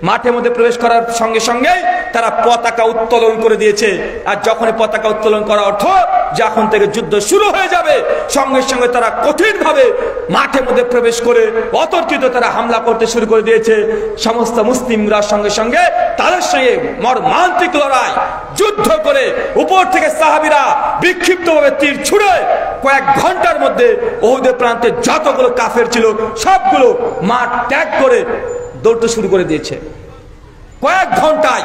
মাঠের মধ্যে প্রবেশ করার সঙ্গে সঙ্গে তারা পতাকা উত্তোলন করে দিয়েছে। আর যখন পতাকা উত্তোলন করা অর্থ যখন থেকে যুদ্ধ শুরু হয়ে যাবে, সঙ্গে সঙ্গে তারা কঠিনভাবে মাঠের মধ্যে প্রবেশ করে অতর্কিত তারা হামলা করতে শুরু করে দিয়েছে। সমস্ত মুসলিমরা সঙ্গে সঙ্গে তাদের সঙ্গে মর্মান্তিক লড়াই যুদ্ধ করে উপর থেকে সাহাবীরা বিক্ষিপ্তভাবে তীর ছুড়ে কয়েক ঘন্টার মধ্যে উহুদের প্রান্তে যতগুলো কাফের ছিল সবগুলো মাঠ ত্যাগ করে দৌড়তে শুরু করে দিয়েছে। কয়েক ঘন্টায়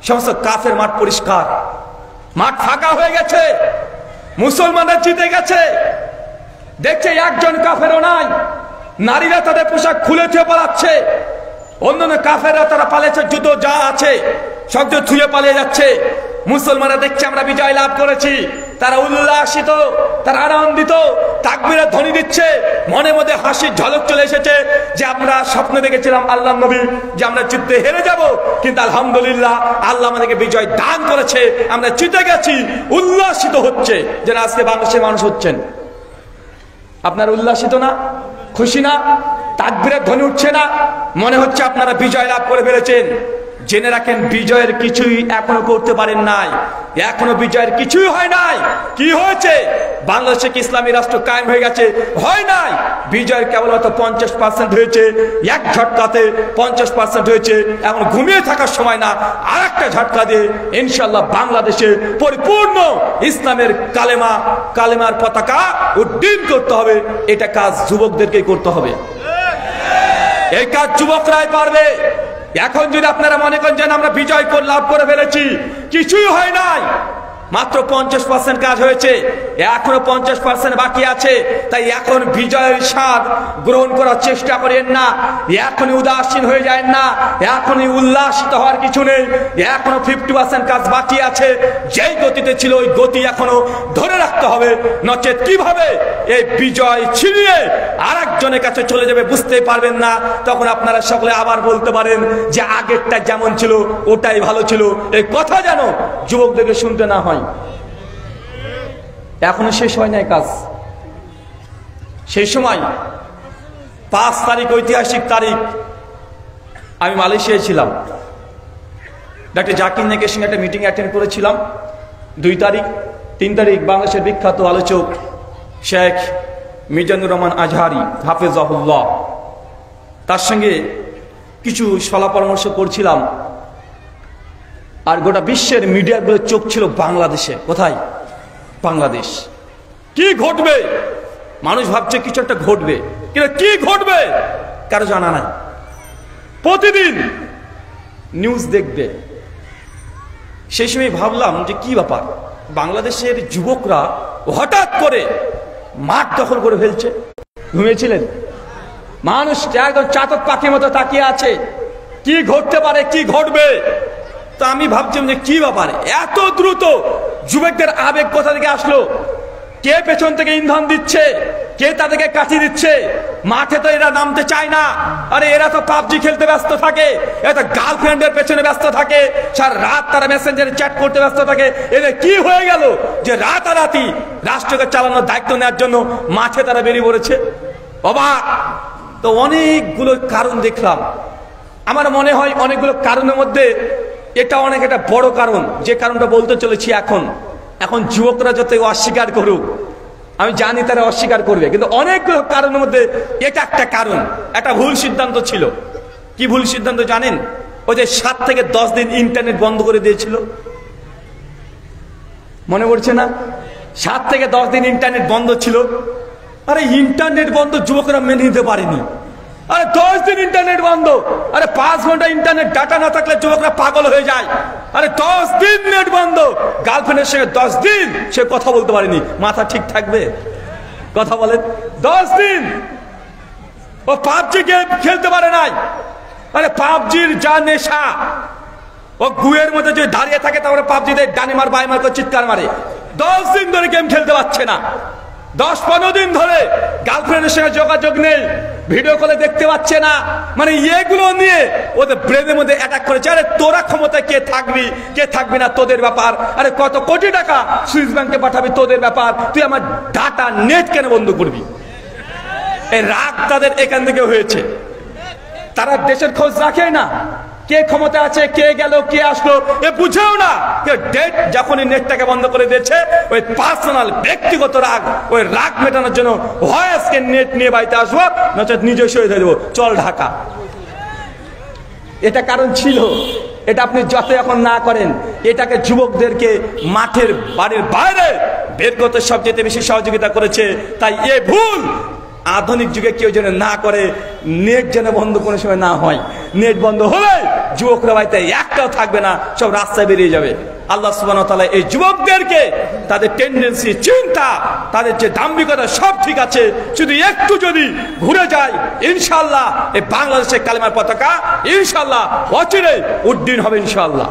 সমস্ত কাফের মাঠ পরিষ্কার, মাঠ ফাঁকা হয়ে গেছে, মুসলমানরা জিতে গেছে। দেখছে একজন কাফেরও নাই, নারীরা তাদের পোশাক খুলে থুয়ে পালাচ্ছে, অন্যান্য কাফেররা তারা পালিয়েছে, যুদ্ধ যা আছে সব থুয়ে পালিয়ে যাচ্ছে। মুসলমানরা দেখছে আমরা বিজয় লাভ করেছি, তারা উল্লাসিত, তারা আনন্দিত, তাকবীরের ধ্বনি দিচ্ছে, মনে মধ্যে হাসির ঝলক চলে এসেছে যে আমরা স্বপ্ন দেখেছিলাম আল্লাহর নবী যে আমরা যুদ্ধে হেরে যাব, কিন্তু আলহামদুলিল্লাহ আল্লাহ আমাদেরকে বিজয় দান করেছে, আমরা জিতে গেছি। উল্লাসিত হচ্ছে, যেন আজকে বাংলাদেশের মানুষ হচ্ছেন। আপনারা উল্লাসিত না, খুশি না? তাকবীরের ধ্বনি উঠছে না? মনে হচ্ছে আপনারা বিজয় লাভ করে ফেলেছেন। জেনে রাখেন, বিজয়ের কিছুই এখনো করতে পারেন নাই, এখনো বিজয়ের কিছুই হয় নাই। কি হয়েছে? বাংলাদেশে কি ইসলামী রাষ্ট্র কায়েম হয়ে গেছে? হয় নাই। বিজয়ের কেবলমাত্র 50% হয়েছে, এক ঝটকাতে 50% হয়েছে। এখন ঘুমিয়ে থাকার সময় না, আর একটা ঝটকা দিয়ে ইনশাআল্লাহ বাংলাদেশে পরিপূর্ণ ইসলামের কালেমার পতাকা উড্ডীন করতে হবে। এটা কাজ যুবকদেরকে করতে হবে, এই কাজ যুবকরাই পারবে। এখন যদি আপনারা মনে করেন যে আমরা বিজয় লাভ করে ফেলেছি, কিছুই হয় নাই, মাত্র 50% কাজ হয়েছে, এখনো 50% বাকি আছে। তাই এখন বিজয়ের স্বাদ গ্রহণ করার চেষ্টা করেন না, এখনই উদাসীন হয়ে যায় না, এখনই উল্লাসিত হওয়ার কিছু নেই। এখনো 50% কাজ বাকি আছে। যেই গতিতে ছিল ওই গতি এখনো ধরে রাখতে হবে, নচেত কিভাবে এই বিজয় ছিনিয়ে আর একজনের কাছে চলে যাবে বুঝতেই পারবেন না। তখন আপনারা সকলে আবার বলতে পারেন যে আগেরটা যেমন ছিল ওটাই ভালো ছিল। এই কথা যেন যুবকদেরকে শুনতে না হয়। এখনো শেষ হয় নাই কাজ। সেই সময় 5 তারিখ, ঐতিহাসিক তারিখ, আমি মালয়েশিয়ায় ছিলাম, ডক্টর জাকির নায়েকের সঙ্গে একটা মিটিং অ্যাটেন্ড করেছিলাম। 2 তারিখ, 3 তারিখ বাংলাদেশের বিখ্যাত আলোচক শেখ মিজানুর রহমান আজহারি হাফেজাহুল্লাহ, তার সঙ্গে কিছু সলা পরামর্শ করছিলাম। আর গোটা বিশ্বের মিডিয়াগুলোর চোখ ছিল বাংলাদেশে। কোথায়? বাংলাদেশ। কি ঘটবে মানুষ ভাবছে কিছু একটা ঘটবে, কিন্তু কি ঘটবে কারো জানা নাই। প্রতিদিন নিউজ দেখবে। সেই সময় ভাবলাম যে কি ব্যাপার, বাংলাদেশের যুবকরা হঠাৎ করে মাঠ দখল করে ফেলছে। ঘুমিয়েছিলেন? মানুষ একদম চাতক পাখির মতো তাকিয়ে আছে, কি ঘটতে পারে, কি ঘটবে। তো আমি ভাবছিলাম যে কি ব্যাপার, এত দ্রুত যুবকদের আবেগ কোথা থেকে আসলো? কে পেছন থেকে ইন্ধন দিচ্ছে, কে তাদেরকে কাটিয়ে দিচ্ছে? মাঠে তো এরা নামতে চায় না। আরে এরা তো পাবজি খেলতে ব্যস্ত থাকে, এরা তো গার্লফ্রেন্ডের পেছনে ব্যস্ত থাকে, সারা রাত তারা মেসেঞ্জারে চ্যাট করতে ব্যস্ত থাকে। এদের কি হয়ে গেল যে রাতারাতি রাষ্ট্রকে চালানোর দায়িত্ব নেওয়ার জন্য মাঠে তারা বেরিয়ে পড়েছে? অবাক। তো অনেকগুলো কারণ দেখলাম। আমার মনে হয় অনেকগুলো কারণের মধ্যে এটা অনেক একটা বড় কারণ, যে কারণটা বলতে চলেছি। এখন যুবকরা যত অস্বীকার করুক, আমি জানি তারা অস্বীকার করবে, কিন্তু অনেকগুলো কারণের মধ্যে এটা একটা কারণ। একটা ভুল সিদ্ধান্ত ছিল। কি ভুল সিদ্ধান্ত জানেন? ওই যে 7 থেকে 10 দিন ইন্টারনেট বন্ধ করে দিয়েছিল, মনে পড়ছে না? 7 থেকে 10 দিন ইন্টারনেট বন্ধ ছিল। আরে ইন্টারনেট বন্ধ যুবকরা মেনে নিতে পারেনি। আরে 10 দিন ইন্টারনেট বন্ধ, আরে 5 ঘন্টা ইন্টারনেট ডাটা না থাকলে যুবকরা পাগল হয়ে যায়। আরে 10 দিন নেট বন্ধ, গার্লফ্রেন্ডের সঙ্গে 10 দিন সে কথা বলতে পারেনি, মাথা ঠিক থাকবে? কথা বলেন। 10 দিন ও পাবজি গেম খেলতে পারে নাই। আরে পাবজির যা নেশা, ও গুয়ের মধ্যে যে দাঁড়িয়ে থাকে তারপরে পাবজিতে ডানি মার বাই মার করে চিৎকার মারে। 10 দিন ধরে গেম খেলতে পারছে না। 10-15 দিন ধরে গার্লফ্রেন্ডের সঙ্গে যোগাযোগ নেই, ভিডিও কলে দেখতে পাচ্ছে না। মানে এগুলো নিয়ে ওদের ব্রেনের মধ্যে অ্যাটাক করেছে। আরে তোরা ক্ষমতায় কে থাকবি, কে থাকবি না তোদের ব্যাপার। আরে কত কোটি টাকা সুইস ব্যাংকে পাঠাবি তোদের ব্যাপার। তুই আমার ডাটা নেট কেন বন্ধ করবি? এই রাগ তাদের এখান থেকে হয়েছে। তারা দেশের খোঁজ রাখে না, কে ক্ষমতা আছে, কে গেল, কে আসলো, এ বুঝেও না। ডেট যখনই নেটটাকে বন্ধ করে দিয়েছে, ওই পার্সোনাল ব্যক্তিগত রাগ, ওই রাগ মেটানোর জন্য হয় আজকে নেট নিয়ে বাড়িতে আসবো, নচেত নিজস্ব হয়ে দেবো, চল ঢাকা। এটা কারণ ছিল। এটা আপনি যত এখন না করেন, এটাকে যুবকদেরকে মাঠের বাড়ির বাইরে বের করতে সবচেয়ে বেশি সহযোগিতা করেছে। তাই এ ভুল আধুনিক যুগে কেউ যেন না করে, নেট যেন বন্ধ কোনো সময় না হয়। নেট বন্ধ হলে যুবকরা বাড়িতে একটাও থাকবে না, সব রাস্তায় বেরিয়ে যাবে। আল্লাহ সুবহানাহু ওয়া তাআলা এই যুবকদেরকে তাদের টেন্ডেন্সি, চিন্তা, তাদের যে দাম্ভিকতা সব ঠিক আছে, শুধু একটু যদি ঘুরে যায়, ইনশাআল্লাহ এই বাংলাদেশের কালেমার পতাকা ইনশাআল্লাহ অচিরেই উড্ডীন হবে ইনশাআল্লাহ।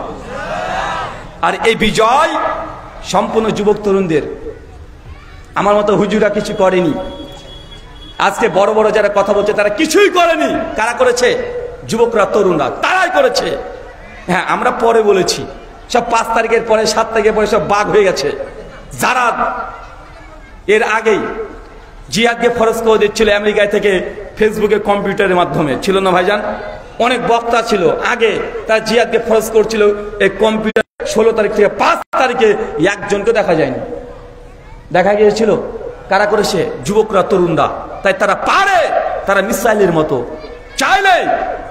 আর এই বিজয় সম্পূর্ণ যুবক তরুণদের। আমার মতো হুজুরা কিছু করেনি। আজকে বড় বড় যারা কথা বলছে তারা কিছুই করেনি। কারা করেছে? যুবকরা, তরুণরা, তারাই করেছে। হ্যাঁ, আমরা পরে বলেছি, সব 5 তারিখের পরে 7 তারিখের পরে সব বাঘ হয়ে গেছে। যারা এর আগেই জিহাদকে ফরজ করে দিচ্ছিল আমেরিকা থেকে, ফেসবুকে, কম্পিউটারের মাধ্যমে, ছিল না ভাইজান? অনেক বক্তা ছিল আগে, তারা জিহাদকে ফরজ করছিল এই কম্পিউটার। 16 তারিখ থেকে 5 তারিখে একজনকে দেখা যায়নি। দেখা গিয়েছিল কারা করেছে? যুবকরা, তরুণরা। তাই তারা পারে, তারা মিসাইলের মতো চাইলে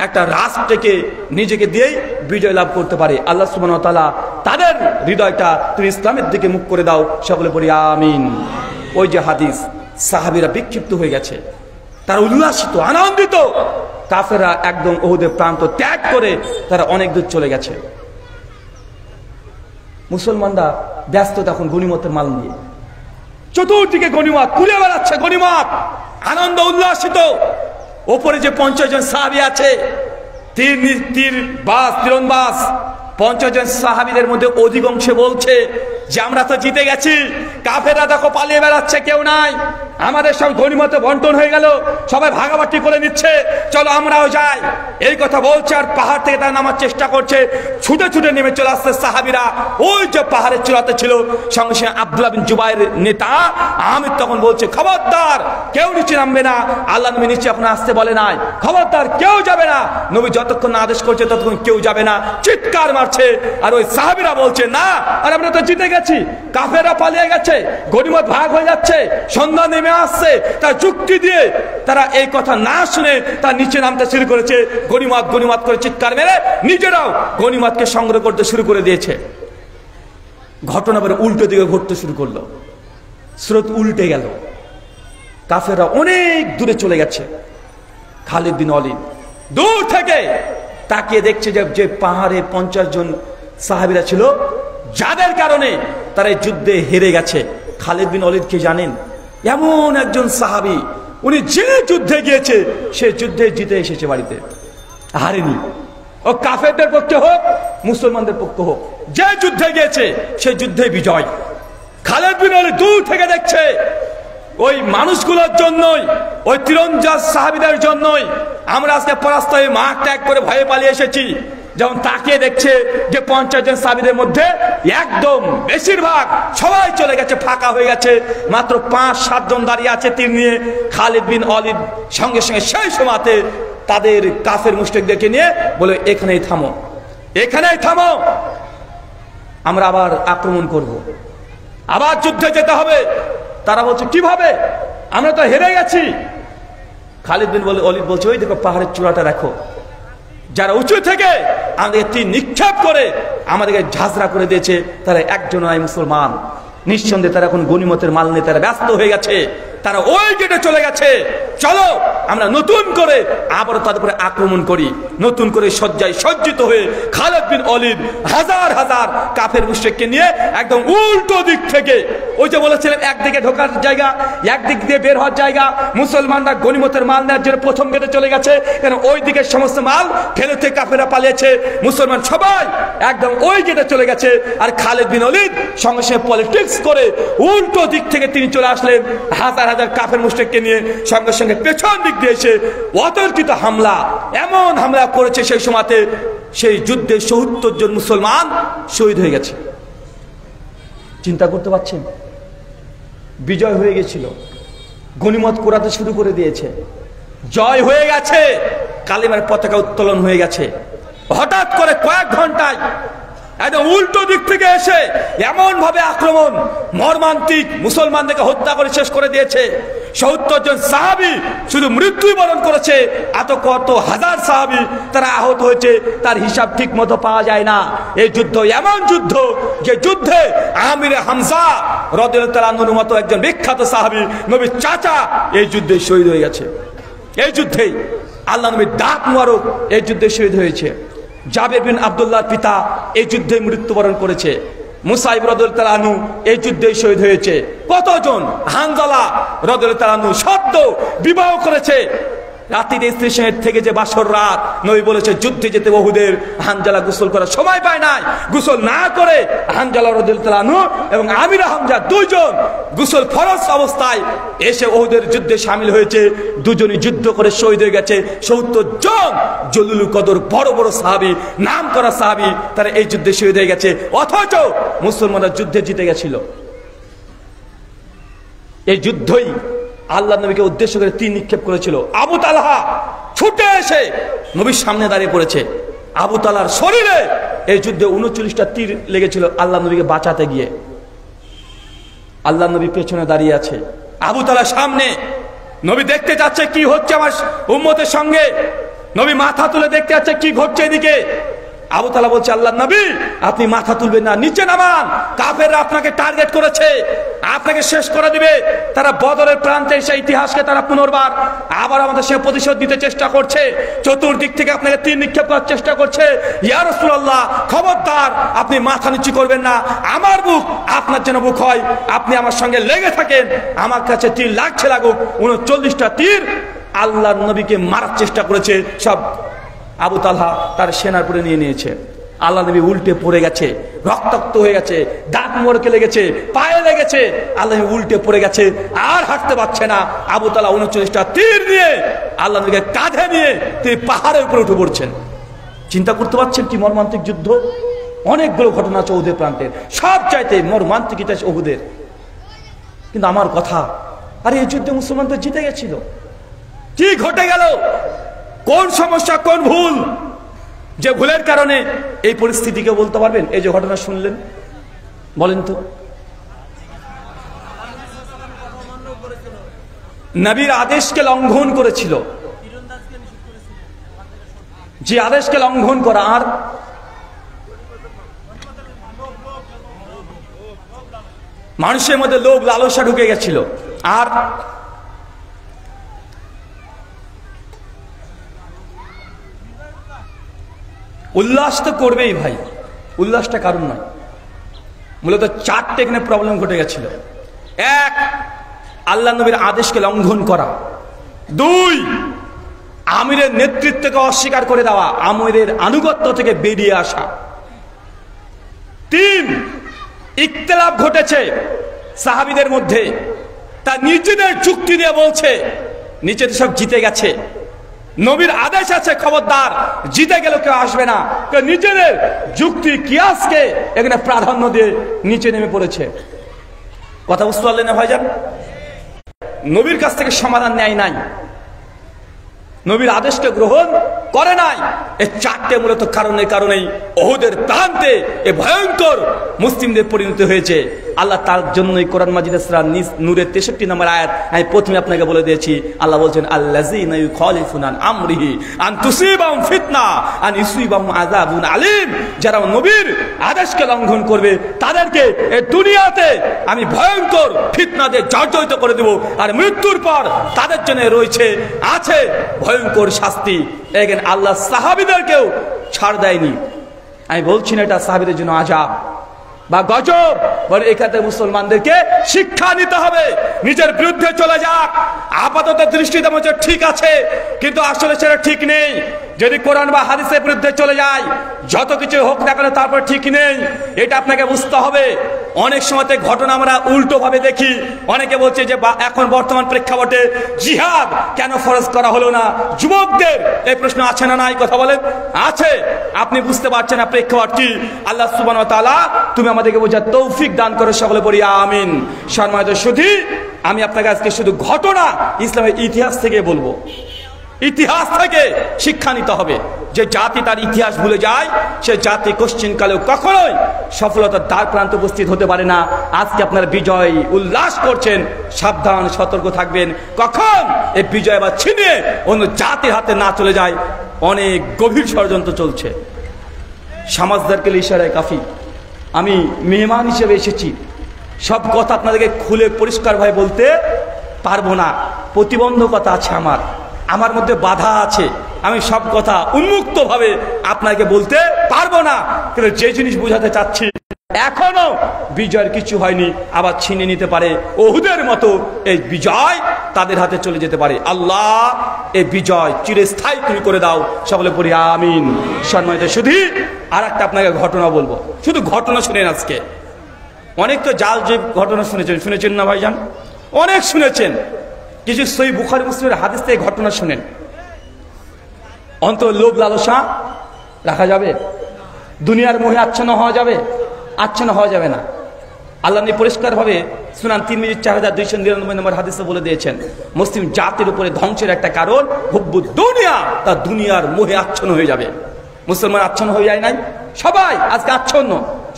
একটা রাষ্ট্রকে নিজেকে দিয়েই বিজয় লাভ করতে পারে। আল্লাহ সুবহানাহু ওয়া তাআলা তাদের হৃদয়টা তুমি ইসলামের দিকে মুখ করে দাও, সকলে পড়ি আমিন। ওই যে হাদিস, সাহাবীরা বিক্ষিপ্ত হয়ে গেছে, তারা উল্লাসিত, আনন্দিত। কাফেররা একদম উহুদের প্রান্ত ত্যাগ করে তারা অনেক দূর চলে গেছে। মুসলমানরা ব্যস্ত তখন গনিমতের মাল নিয়ে, চতুর্দিকে গনিমত কুলে বেড়াচ্ছে, গনিমত, আনন্দ, উল্লাসিত। ওপরে যে 50 জন সাহাবী আছে, তীরন্দাজ 50 জন সাহাবীদের মধ্যে অধিকাংশ বলছে যে আমরা তো জিতে গেছি, কাফেররা দেখো পালিয়ে বেড়াচ্ছে, কেউ নাই, আমাদের সব গনিমতে বন্টন হয়ে গেল, সবাই ভাগাভাগি করে নিচ্ছে, চলো আমরাও যাই। এই কথা বলছে, আর পাহাড় থেকে তারা নামার চেষ্টা করছে। ছুটে ছুটে নেমে চলে আসছে সাহাবীরা। ওই যে পাহাড়ের চূড়াতে ছিল, সঙ্গে সঙ্গে আব্দুল্লাহ বিন জুবাইর নেতা আমির তখন বলছে, খবরদার কেউ নিচে নামবে না, আল্লাহ নবী নিচে এখন আসতে বলে নাই, খবরদার কেউ যাবে না, নবী যতক্ষণ না আদেশ করছে ততক্ষণ কেউ যাবে না। চিৎকার মারছে। আর ওই সাহাবীরা বলছে, না, আর আমরা তো জিতে গেছি, কাফেররা পালিয়ে গেছে, গনিমত ভাগ হয়ে যাচ্ছে, সন্ধ্যা নেমে নেমে আসছে তার যুক্তি দিয়ে তারা এই কথা না শুনে তার নিচে নামতে শুরু করেছে, গনিমত গনিমত করে চিৎকার মেরে নিজেরাও গনিমতকে সংগ্রহ করতে শুরু করে দিয়েছে। ঘটনা পরে উল্টো দিকে ঘটতে শুরু করলো, স্রোত উল্টে গেল, কাফেররা অনেক দূরে চলে গেছে। খালিদ বিন ওয়ালিদ দূর থেকে তাকিয়ে দেখছে যে পাহাড়ে 50 জন সাহাবীরা ছিল যাদের কারণে তারা এই যুদ্ধে হেরে গেছে। খালিদ বিন ওয়ালিদ কি জানেন? এমন একজন সাহাবী, উনি যে যুদ্ধে গিয়েছে সে যুদ্ধে জিতে এসেছে, বাড়িতে হারেনি। ও কাফেরদের পক্ষে হোক মুসলমানদের পক্ষে হোক, যে যুদ্ধে গিয়েছে সে যুদ্ধে বিজয়। খালিদ বিন ওয়ালিদ দূর থেকে দেখছে ওই মানুষগুলোর জন্যই, ওই তীরন্দাজ সাহাবীদের জন্যই আমরা আজকে পরাস্ত হয়ে মাঠ ত্যাগ করে ভয়ে পালিয়ে এসেছি। যেমন তাকিয়ে দেখছে যে 50 জন সাহাবীদের মধ্যে একদম বেশিরভাগ সবাই চলে গেছে, ফাঁকা হয়ে গেছে, মাত্র 5-7 জন দাঁড়িয়ে আছে তীর নিয়ে। খালিদ বিন ওয়ালিদ সঙ্গে সঙ্গে সেই সময়তে তাদের কাফের মুশরিকদেরকে নিয়ে বলে, এখানেই থামো, এখানেই থামো, আমরা আবার আক্রমণ করব, আবার যুদ্ধে যেতে হবে। তারা বলছে কিভাবে, আমরা তো হেরে গেছি। খালিদ বিন ওয়ালিদ বলছে, ওই দেখো পাহাড়ের চূড়াটা দেখো, যারা উঁচু থেকে আমাদেরকে তীর নিক্ষেপ করে আমাদেরকে ঝাঁঝরা করে দিয়েছে তারা একজন নয় মুসলমান। নিঃসন্দেহে তারা এখন গনিমতের মাল নিয়ে তারা ব্যস্ত হয়ে গেছে, তারা ওই গেটে চলে গেছে। চলো আমরা নতুন করে আবারও তাদের উপরে আক্রমণ করি। নতুন করে সজ্জায় সজ্জিত হয়ে খালিদ বিন ওয়ালিদ হাজার হাজার কাফের মুশরিককে নিয়ে একদম উল্টো দিক থেকে, ওই যে বলেছিলেন একদিকে ঢোকার জায়গা, একদিক দিয়ে বের হওয়ার জায়গা, মুসলমানরা গনিমতের মাল নেওয়ার জন্য প্রথম গেটে চলে গেছে, কেন ওই দিকে সমস্ত মাল ফেলতে কাফেররা পালিয়েছে, মুসলমান সবাই একদম ওই গেটে চলে গেছে। আর খালিদ বিন ওয়ালিদ সঙ্গে সঙ্গে পলিটিক্স করে উল্টো দিক থেকে তিনি চলে আসলেন হাজার হাজার কাফের মুশরিককে নিয়ে, সঙ্গে সঙ্গে পেছন দিক দিয়ে এসে অতর্কিত হামলা, এমন হামলা করেছে সেই সময়তে সেই যুদ্ধে ৭০ জন মুসলমান শহীদ হয়ে গেছে। চিন্তা করতে পারছেন? বিজয় হয়ে গেছিল, গনিমত কুড়াতে শুরু করে দিয়েছে, জয় হয়ে গেছে, কালিমার পতাকা উত্তোলন হয়ে গেছে। হঠাৎ করে কয়েক ঘন্টায় একদম উল্টো দিক থেকে এসে এমন ভাবে আক্রমণ, মর্মান্তিক, মুসলমানদেরকে হত্যা করে শেষ করে দিয়েছে। ৭০ জন সাহাবী শুধু মৃত্যুই বরণ করেছে, এত কত হাজার সাহাবী তারা আহত হয়েছে, তার হিসাব ঠিক মতো পাওয়া যায় না। এই যুদ্ধ এমন যুদ্ধ যে যুদ্ধে আমির হামজা রাদিয়াল্লাহু তাআলা আনহুর মতো একজন বিখ্যাত সাহাবী, নবীর চাচা, এই যুদ্ধে শহীদ হয়ে গেছে। এই যুদ্ধেই আল্লাহ নবীর দাঁত মুবারক এই যুদ্ধে শহীদ হয়েছে। জাবের বিন আব্দুল্লাহর পিতা এই যুদ্ধে মৃত্যুবরণ করেছে। মুসাইব রাদিয়াল্লাহু তাআলা আনহু এই যুদ্ধে শহীদ হয়েছে। কতজন, হানজালা রাদিয়াল্লাহু তাআলা আনহু সদ্য বিবাহ করেছে, রাতের স্ত্রীর সঙ্গে থেকে যে বাসর রাত, নবী বলেছে যুদ্ধে যেতে উহুদের হানজালা গোসল করার সময় পায় নাই, গোসল না করে হানজালা রাদিয়াল্লাহু তাআলা আনহু এবং আমির হামজা দুইজন গোসল ফরজ অবস্থায় এসে উহুদের যুদ্ধে শামিল হয়েছে। দুজনই যুদ্ধ করে শহীদ হয়ে গেছে। ৭০ জন জলিলুল কদর বড় বড় সাহাবী, নাম করা সাহাবী, তারা এই যুদ্ধে শহীদ হয়ে গেছে। অথচ মুসলমানরা যুদ্ধে জিতে গেছিল। এই যুদ্ধই আল্লাহ নবীকে উদ্দেশ্য করে তীর নিক্ষেপ করেছিল। আবু তালহা ছুটে এসে নবীর সামনে দাঁড়িয়ে পড়েছে। আবু তালহার শরীরে এই যুদ্ধে ৩৯টা তীর লেগেছিল আল্লাহ নবীকে বাঁচাতে গিয়ে। আল্লাহ নবী পেছনে দাঁড়িয়ে আছে, আবু তালহা সামনে। নবী দেখতে যাচ্ছে কি হচ্ছে আমার উম্মতের সঙ্গে, নবী মাথা তুলে দেখতে যাচ্ছে কি ঘটছে এদিকে। আবু তালহা বলছে, আল্লাহ নবী আপনি মাথা তুলবেন না, নিচে নামান, কাফেররা আপনাকে টার্গেট করেছে, আপনাকে শেষ করে দিবে। তারা বদরের প্রান্তে সেই ইতিহাসকে তারা পুনর্বার আবার আমাদের সে প্রতিশোধ দিতে চেষ্টা করছে, চতুর্দিক থেকে আপনাকে তীর নিক্ষেপ করার চেষ্টা করছে। ইয়া রাসূলুল্লাহ খবরদার, আপনি মাথা নিচু করবেন না, আমার বুক আপনার যেন বুক হয়, আপনি আমার সঙ্গে লেগে থাকেন, আমার কাছে তীর লাগছে লাগুক। ৩৯টা তীর আল্লাহর নবীকে মারার চেষ্টা করেছে, সব আবু তালহা তার সেনার উপরে নিয়ে নিয়েছে। আল্লাহ নবী উল্টে পড়ে গেছে, রক্তাক্ত হয়ে গেছে, দাঁত মোড়কে লেগেছে, পায়ে লেগেছে, আল্লাহ নবী উল্টে পড়ে গেছে, আর হাঁটতে পারছে না। আবু তালহা ৩৯টা তীর নিয়ে আল্লাহ নবীকে কাঁধে নিয়ে তিনি পাহাড়ের উপরে উঠে পড়ছেন। চিন্তা করতে পারছেন কি মর্মান্তিক যুদ্ধ। অনেকগুলো ঘটনা আছে উহুদের প্রান্তের, সব চাইতে মর্মান্তিক ইতিহাস উহুদের। কিন্তু আমার কথা, আরে এই যুদ্ধে মুসলমানদের জিতে গেছিল, কি ঘটে গেল? কোন সমস্যা, কোন ভুল, যে ভুলের কারণে এই পরিস্থিতিকে বলতে পারবেন? এই যে ঘটনা শুনলেন, বলেন তো। নবীর আদেশকে লঙ্ঘন করেছিল, যে আদেশকে লঙ্ঘন করা আর মানুষের মধ্যে লোভ লালসা ঢুকে গেছিল। আর উল্লাস তো করবেই ভাই, উল্লাসটা কারণ নয়, মূলত চারটে এখানে প্রবলেম ঘটে গেছিল। এক, আল্লাহ নবীর আদেশকে লঙ্ঘন করা। দুই, আমিরের নেতৃত্বকে অস্বীকার করে দেওয়া, আমিরের আনুগত্য থেকে বেরিয়ে আসা। তিন, ইখতিলাফ ঘটেছে সাহাবীদের মধ্যে, তা নিজেদের যুক্তি দিয়ে বলছে নিচে সব জিতে গেছে, নবীর আদেশ আছে খবরদার, জিতে গেল কেউ আসবে না, নিজেদের যুক্তি কিয়াসকে এখানে প্রাধান্য দিয়ে নিচে নেমে পড়েছে। কথা বুঝতে পারলেন না ভাইজান? নবীর কাছ থেকে সমাধান নেয় নাই, নবীর আদেশকে গ্রহণ করে নাই। এই চারটে মূলত কারণেই ওহুদের প্রান্তে এ ভয়ঙ্কর মুসলিমদের পরিণতি হয়েছে। আল্লাহ তার জন্যই কোরআন মাজিদের সূরা নূরের 63 নম্বর আয়াত আমি প্রথমে আপনাকে বলে দিয়েছি। আল্লাহ বলছেন আল্লাযীনা ইউখালিফুনা আন আমরিহি আন তুসিবাহুম ফিতনা আন ইউসিবাহুম আযাবুন আলীম। যারা নবীর আদেশকে লঙ্ঘন করবে তাদেরকে এই দুনিয়াতে আমি ভয়ঙ্কর ফিতনা দিয়ে জর্জরিত করে দেব, আর মৃত্যুর পর তাদের জন্য রয়েছে আছে ভয়ঙ্কর শাস্তি। এখানে আল্লাহ সাহাবীদেরকেও ছাড় দেয়নি। আমি বলছি না এটা সাহাবীদের জন্য আযাব বা গজব, বলে এখানে মুসলমানদেরকে শিক্ষা নিতে হবে। নিজের বিরুদ্ধে চলে যাক, আপাতত দৃষ্টিতে মনে ঠিক আছে, কিন্তু আসলে সেটা ঠিক নেই। যদি কোরআন বা হাদিসের বিরুদ্ধে চলে যায়, যত কিছু হোক না কেন তারপর ঠিক নেই, এটা আপনাকে বুঝতে হবে। অনেক সময়তে ঘটনা আমরা উল্টো ভাবে দেখি। অনেকে বলছে যে এখন বর্তমান প্রেক্ষাপটে জিহাদ কেন ফরজ করা হলো না যুবকদের, এই প্রশ্ন আছে না নাই? কথা বলেন আছে। আপনি বুঝতে পারছেন না প্রেক্ষাপট কি। আল্লাহ সুবহানাহু ওয়া তাআলা তুমি আমাদেরকে বোঝার তৌফিক দান করে, সকলে বলি আমিন। সম্মানিত সুধী, আমি আপনাকে আজকে শুধু ঘটনা ইসলামের ইতিহাস থেকে বলবো, ইতিহাস থেকে শিক্ষা নিতে হবে। যে জাতি তার ইতিহাস ভুলে যায়, সে জাতি কোশ্চিন কালেও কখনোই সফলতার দ্বার প্রান্তে উপস্থিত হতে পারে না। আজকে আপনারা বিজয় উল্লাস করছেন, সাবধান সতর্ক থাকবেন, কখন এই বিজয় আবার ছিনিয়ে অন্য জাতির হাতে না চলে যায়। অনেক গভীর ষড়যন্ত্র চলছে। সমাজদারকে ইশারায় কাফি। আমি মেহমান হিসেবে এসেছি, সব কথা আপনাদেরকে খুলে পরিষ্কারভাবে বলতে পারবো না, প্রতিবন্ধকতা আছে, আমার মধ্যে বাধা আছে। আমি সব কথা উন্মুক্তভাবে আপনাকে বলতে পারবো না, কিন্তু যে জিনিস বোঝাতে চাচ্ছি এখনো বিজয়ের কিছু হয়নি, আবার ছিনিয়ে নিতে পারে। ওহুদের মতো এই বিজয় তাদের হাতে চলে যেতে পারে। আল্লাহ এই বিজয় চিরস্থায়ী তুমি করে দাও, সকলে পড়ি আমিন। সম্মানিত শুধু আর একটা আপনাকে ঘটনা বলবো, শুধু ঘটনা শুনেন। আজকে অনেক তো জাল যে ঘটনা শুনেছেন না ভাইজান? অনেক শুনেছেন। কিছু সহিহ বুখারী মুসলিমের হাদিস থেকে ঘটনা শুনেন। অন্তর লোভ লালসা রাখা যাবে? দুনিয়ার মোহে আচ্ছন্ন হওয়া যাবে? আচ্ছন্ন হওয়া যাবে না। আল্লাহ পরিষ্কারভাবে সুনান তিরমিজি 4299 নম্বর হাদিসে বলে দিয়েছেন, মুসলিম জাতির উপরে ধ্বংসের একটা কারণ হুব্বু দুনিয়া, তা দুনিয়ার মোহে আচ্ছন্ন হয়ে যাবে। মুসলমান আচ্ছন্ন হয়ে যায় নাই? সবাই আজকে আচ্ছন্ন।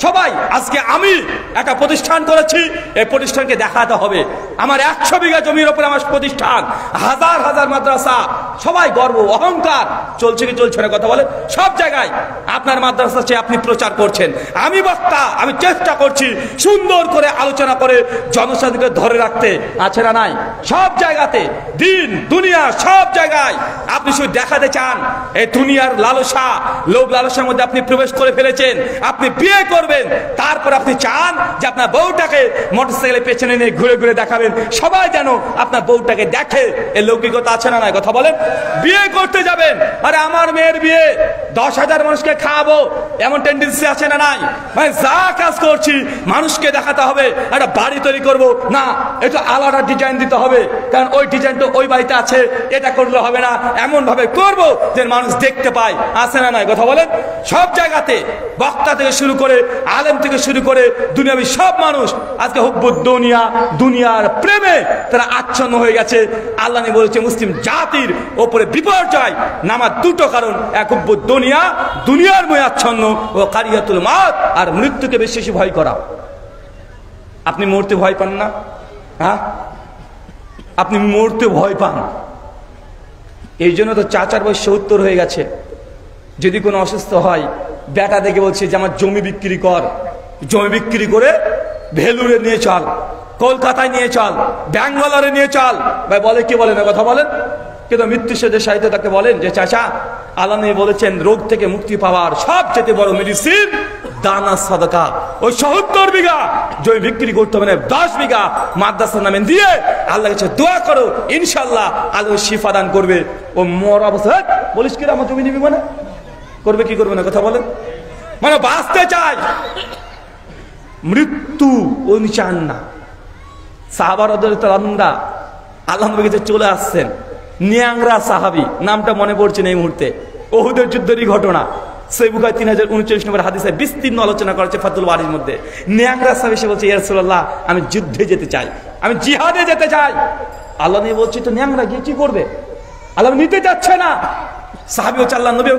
সবাই আজকে আমি একটা প্রতিষ্ঠান করেছি, এই প্রতিষ্ঠানকে দেখাতে হবে আমার 100 বিঘা জমির উপরে আমার প্রতিষ্ঠান, হাজার হাজার মাদ্রাসা, সবাই গর্ব অহংকার। চলছে কি চলছে না? কথা বলে সব জায়গায় আপনার মাদ্রাসা চেয়ে আপনি প্রচার করছেন। আমি বক্তা, আমি চেষ্টা করছি সুন্দর করে আলোচনা করে জনসাধারণকে ধরে রাখতে, আছে না নাই? সব জায়গাতে দিন দুনিয়া সব জায়গায় আপনি শুধু দেখাতে চান এই দুনিয়ার লালসা, লোভ লালসার মধ্যে আপনি প্রবেশ করে ফেলেছেন। আপনি বিয়ে করবেন, তারপর আপনি চান যে আপনার বউটাকে মোটরসাইকেলের পেছনে নিয়ে ঘুরে ঘুরে দেখাবেন, সবাই যেন আপনার বউটাকে দেখে। এই লৌকিকতা আছে না নাই? কথা বলেন। বিয়ে করতে যাবেন, আরে আমার মেয়ের বিয়ে 10,000 মানুষকে খাওয়াবো, এমন টেন্ডেন্সি আছে না নাই? মানে যা কাজ করছি মানুষকে দেখাতে হবে। একটা বাড়ি তৈরি করব না, এটা আলাদা ডিজাইন দিতে হবে, কারণ ওই ডিজাইনটা ওই বাড়িতে আছে, এটা করলে হবে না, এমন ভাবে করব যে মানুষ দেখতে পায়, আছে না নাই? কথা বলেন। সব জায়গাতে বক্তা থেকে শুরু করে আলেম থেকে শুরু করে দুনিয়াবি সব মানুষ আজকে হুব্বুদ দুনিয়া, দুনিয়ার প্রেমে তারা আচ্ছন্ন হয়ে গেছে। আল্লাহ বলেছে মুসলিম জাতির ওপরে বিপর্যয় নামার দুটো কারণ, এক হুব্বুদ দুনিয়া, দুনিয়ার ময় আচ্ছন্ন, ও কারিয়াতুল মাউত, আর মৃত্যুকে বেশি বেশি ভয় করা। আপনি মরতে ভয় পান না? হ্যাঁ, আপনি মরতে ভয় পান। এই জন্য তো চাচার বয়স 70 হয়ে গেছে, যদি কোনো অসুস্থ হয় বেটা দেখে বলছে যে আমার জমি বিক্রি কর, জমি বিক্রি করে ভেলুরে নিয়ে চল, কলকাতায় নিয়ে চল, ব্যাঙ্গালোরে নিয়ে চল। ভাই বলে কি বলেন, কথা বলেন। কিন্তু মৃত্যু সেজে সাহিত্য তাকে বলেন যে চাচা, আল্লাহ নবী বলেছেন রোগ থেকে মুক্তি পাওয়ার সবচেয়ে বড় মেডিসিন দানা সাদাকা। ওই 70 বিঘা জমি বিক্রি করতে হবে না, 10 বিঘা মাদ্রাসার নামে দিয়ে আল্লাহর কাছে দোয়া করো, ইনশাআল্লাহ আল্লাহ শিফা দান করবে। ও মর অবস্থা বলিস কি আমার জমি নিবি মানে করবে কি করবে না, কথা বলেন। মানে বাঁচতে চায়, মৃত্যু উনি চান না। সাহাবার আল্লাহ নবীর কাছে চলে আসছেন, নিয়াংরা সাহাবী, নামটা মনে পড়ছে না এই মুহূর্তে, ওহুদের যুদ্ধেরই ঘটনা। সহিহ বুখারী 3039 নম্বর হাদিসে বিস্তীর্ণ আলোচনা করেছে ফাতুল বারীর মধ্যে। নিয়াংরা সাহাবী এসে বলছে, ইয়া রাসূলুল্লাহ আমি যুদ্ধে যেতে চাই, আমি জিহাদে যেতে চাই। আল্লাহ নবী বলছে তো নিয়াংরা গিয়ে কি করবে, আল্লাহ নিতে যাচ্ছে না। সাহাবী বলছে, আল্লাহ নবী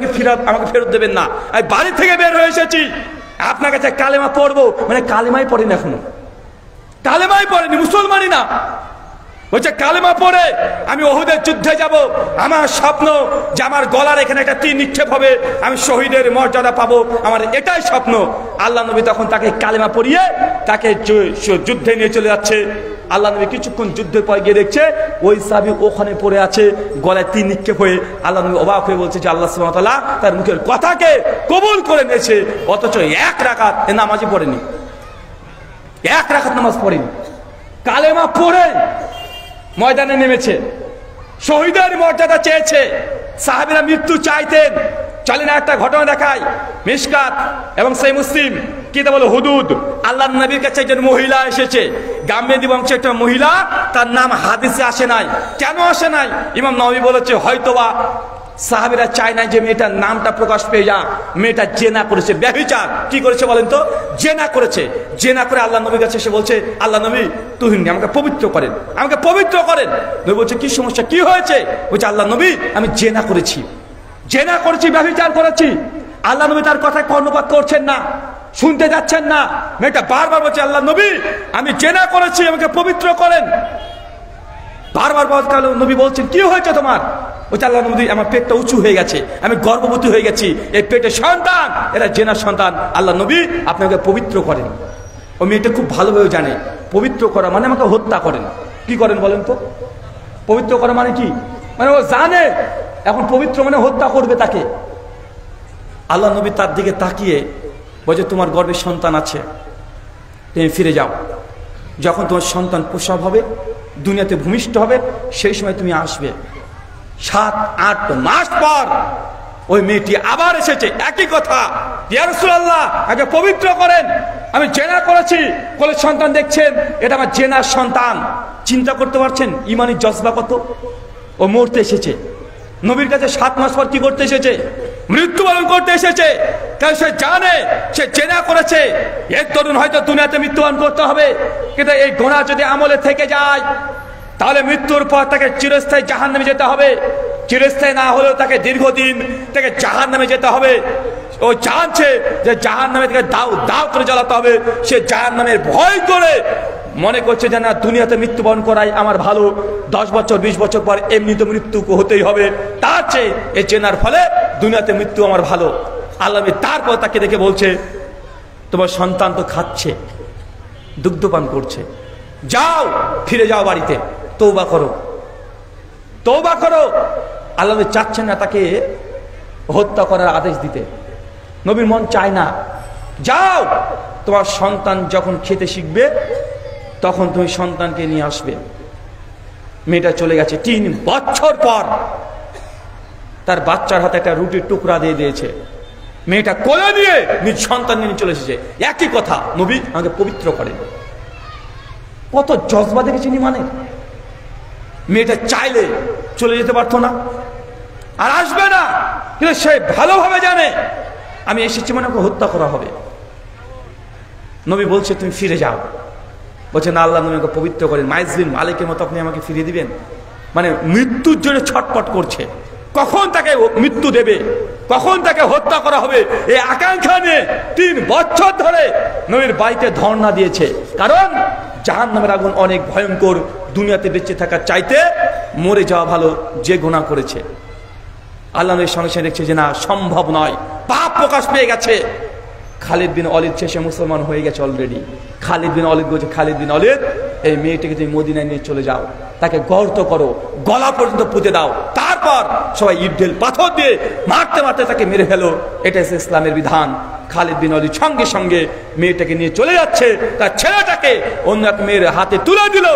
আমাকে ফেরত দেবেন না, আমি বাড়ি থেকে বের হয়ে এসেছি, আপনার কাছে কালেমা পড়বো। মানে কালেমাই পড়েনি এখনো, কালেমাই পড়েনি, মুসলমানই না। বলছে কালেমা পড়ে আমি ওহুদের যুদ্ধে যাব, আমার স্বপ্ন যে আমার গলার এখানে একটা তীর নিক্ষেপ হবে, আমি শহীদের মর্যাদা পাবো, আমার এটাই স্বপ্ন। আল্লাহ নবী তখন তাকে কালেমা পড়িয়ে তাকে যুদ্ধে নিয়ে চলে যাচ্ছে। আল্লাহ নবী কিছুক্ষণ যুদ্ধের পর গিয়ে দেখছে ওই সাহাবী ওখানে পড়ে আছে, গলায় তীর নিক্ষেপ হয়ে। আল্লাহ নবী অবাক হয়ে বলছে যে আল্লাহ সুবহানাহু ওয়া তাআলা তার মুখের কথাকে কবুল করে নিয়েছে, অথচ 1 রাকাত নামাজই পড়েনি, 1 রাকাত নামাজ পড়েনি, কালেমা পড়ে ময়দানে নেমেছে, শহীদের মর্যাদা চেয়েছে। সাহাবীরা মৃত্যু চাইতেন। চলেন একটা ঘটনা দেখাই, মিশকাত এবং সহিহ মুসলিম কিতাবুল হুদুদ। আল্লাহর নবীর কাছে একজন মহিলা এসেছে, গাম্মেদী বংশের একটা মহিলা, তার নাম হাদিসে আসে নাই। কেন আসে নাই? ইমাম নববী বলেছে হয়তোবা সাহাবীরা চায় না যে মেয়েটার নামটা প্রকাশ পেয়ে যা, মেয়েটা জেনা করেছে, ব্যভিচার। কি করেছে বলেন তো? জেনা করেছে। জেনা করে আল্লাহ নবীর কাছে এসে বলছে, আল্লাহ নবী তুহিন আমাকে পবিত্র করেন, আমাকে পবিত্র করেন। নবী বলছে কি সমস্যা, কি হয়েছে? বলছে আল্লাহ নবী আমি জেনা করেছি, জেনা করেছি, ব্যভিচার করেছি। আল্লাহ নবী তার কথায় কর্ণপাত করছেন না, শুনতে যাচ্ছেন না। মেয়েটা বারবার বলছে আল্লাহ নবী আমি জেনা করেছি, আমাকে পবিত্র করেন। বারবার নবী বলছেন কি হয়েছে তোমার? বলছে আল্লাহ নবী আমার পেটটা উঁচু হয়ে গেছে, আমি গর্ভবতী হয়ে গেছি, এই পেটে সন্তান, এরা জেনার সন্তান, আল্লাহ নবী আপনাকে পবিত্র করেন। ও মেয়েটা খুব ভালোভাবে জানে পবিত্র করা মানে আমাকে হত্যা করেন। কি করেন বলেন তো? পবিত্র করা মানে কি? মানে ও জানে এখন পবিত্র মানে হত্যা করবে তাকে। আল্লাহ নবী তার দিকে তাকিয়ে বলছে তোমার গর্ভে সন্তান আছে, তুমি ফিরে যাও, যখন তোমার সন্তান প্রসব হবে, দুনিয়াতে ভূমিষ্ঠ হবে, সেই সময় তুমি আসবে। 7-8 মাস পর ওই মেয়েটি আবার এসেছে, একই কথা, ইয়া রাসূলুল্লাহ আগে পবিত্র করেন, আমি জেনা করেছি, কোলে সন্তান দেখছেন, এটা আমার জেনার সন্তান। চিন্তা করতে পারছেন ইমানি জজবা কত? ও মরতে এসেছে নবীর কাছে, 7 মাস পর কি করতে এসেছে? মৃত্যুবরণ করতে এসেছে। কারণ সে জানে সে জেনা করেছে, এর তরুণ হয়তো দুনিয়াতে মৃত্যুবরণ করতে হবে, কিন্তু এই গুনাহ যদি আমলে থেকে যায় তাহলে মৃত্যুর পর তাকে চিরস্থায়ী জাহান্নামে যেতে হবে। চিরস্থায়ী না হলেও তাকে দীর্ঘদিন তাকে জাহান্নামে যেতে হবে। ও জানছে যে জাহান্নামে তাকে দাও দাও করে জ্বালাতে হবে, সে জাহান্নামের ভয় করে মনে করছে যে না দুনিয়াতে মৃত্যুবরণ করাই আমার ভালো, 10 বছর 20 বছর পর এমনি তো মৃত্যু হতেই হবে, তার চেয়ে এই চেনার ফলে দুনিয়াতে মৃত্যু আমার ভালো। আল্লাহ তারপর তাকে দেখে বলছে তোমার সন্তান তো খাচ্ছে, দুগ্ধপান করছে, যাও ফিরে যাও বাড়িতে, তওবা করো, তওবা করো। আল্লাহ চাচ্ছেন না তাকে হত্যা করার আদেশ দিতে, নবীর মন চায় না। যাও, তোমার সন্তান যখন খেতে শিখবে তখন তুমি সন্তানকে নিয়ে আসবে। মেয়েটা চলে গেছে, 3 বছর পর তার বাচ্চার হাতে একটা রুটির টুকরা দিয়ে দিয়েছে। মেয়েটা কোলে নিয়ে নিজ সন্তান নিয়ে চলে এসেছে, একই কথা, নবী আমাকে পবিত্র করেন। কত জজবা দেখেছিনি মানে? মেয়েটা চাইলে চলে যেতে পারতো না, আর আসবে না, কিন্তু সে ভালোভাবে জানে আমি এসেছি মানে ওকে হত্যা করা হবে। নবী বলছে তুমি ফিরে যাও। বলছে না আল্লাহ নবী আমাকে পবিত্র করেন, মাইজবিন মালিকের মতো আপনি আমাকে ফিরিয়ে দিবেন। মানে মৃত্যুর জন্য ছটপট করছে, কখন তাকে মৃত্যু দেবে, কখন তাকে হত্যা করা হবে, এই আকাঙ্ক্ষা নিয়ে 3 বছর ধরে নবীর বাড়িতে ধর্ণা দিয়েছে। কারণ জাহান্নামের আগুন অনেক ভয়ঙ্কর, দুনিয়াতে বেঁচে থাকার চাইতে মরে যাওয়া ভালো, যে গুনাহ করেছে। আল্লাহ নবীর সঙ্গে সঙ্গে দেখছে যে না, সম্ভব নয়, পাপ প্রকাশ পেয়ে গেছে। খালিদ বিন ওয়ালিদ শেষে মুসলমান হয়ে গেছে অলরেডি। খালিদ বিন ওয়ালিদ বলছে, খালিদ বিন ওয়ালিদ, এই মেয়েটিকে তুমি মদিনায় নিয়ে চলে যাও, তাকে গর্ত করো, গলা পর্যন্ত পুঁতে দাও, তারপর সবাই ইট ঢেল পাথর দিয়ে মারতে মারতে তাকে মেরে ফেলো। এটা হচ্ছে ইসলামের বিধান। খালিদ বিন ওয়ালিদ সঙ্গে সঙ্গে মেয়েটাকে নিয়ে চলে যাচ্ছে, তার ছেলেটাকে অন্য এক মেয়ের হাতে তুলে দিল,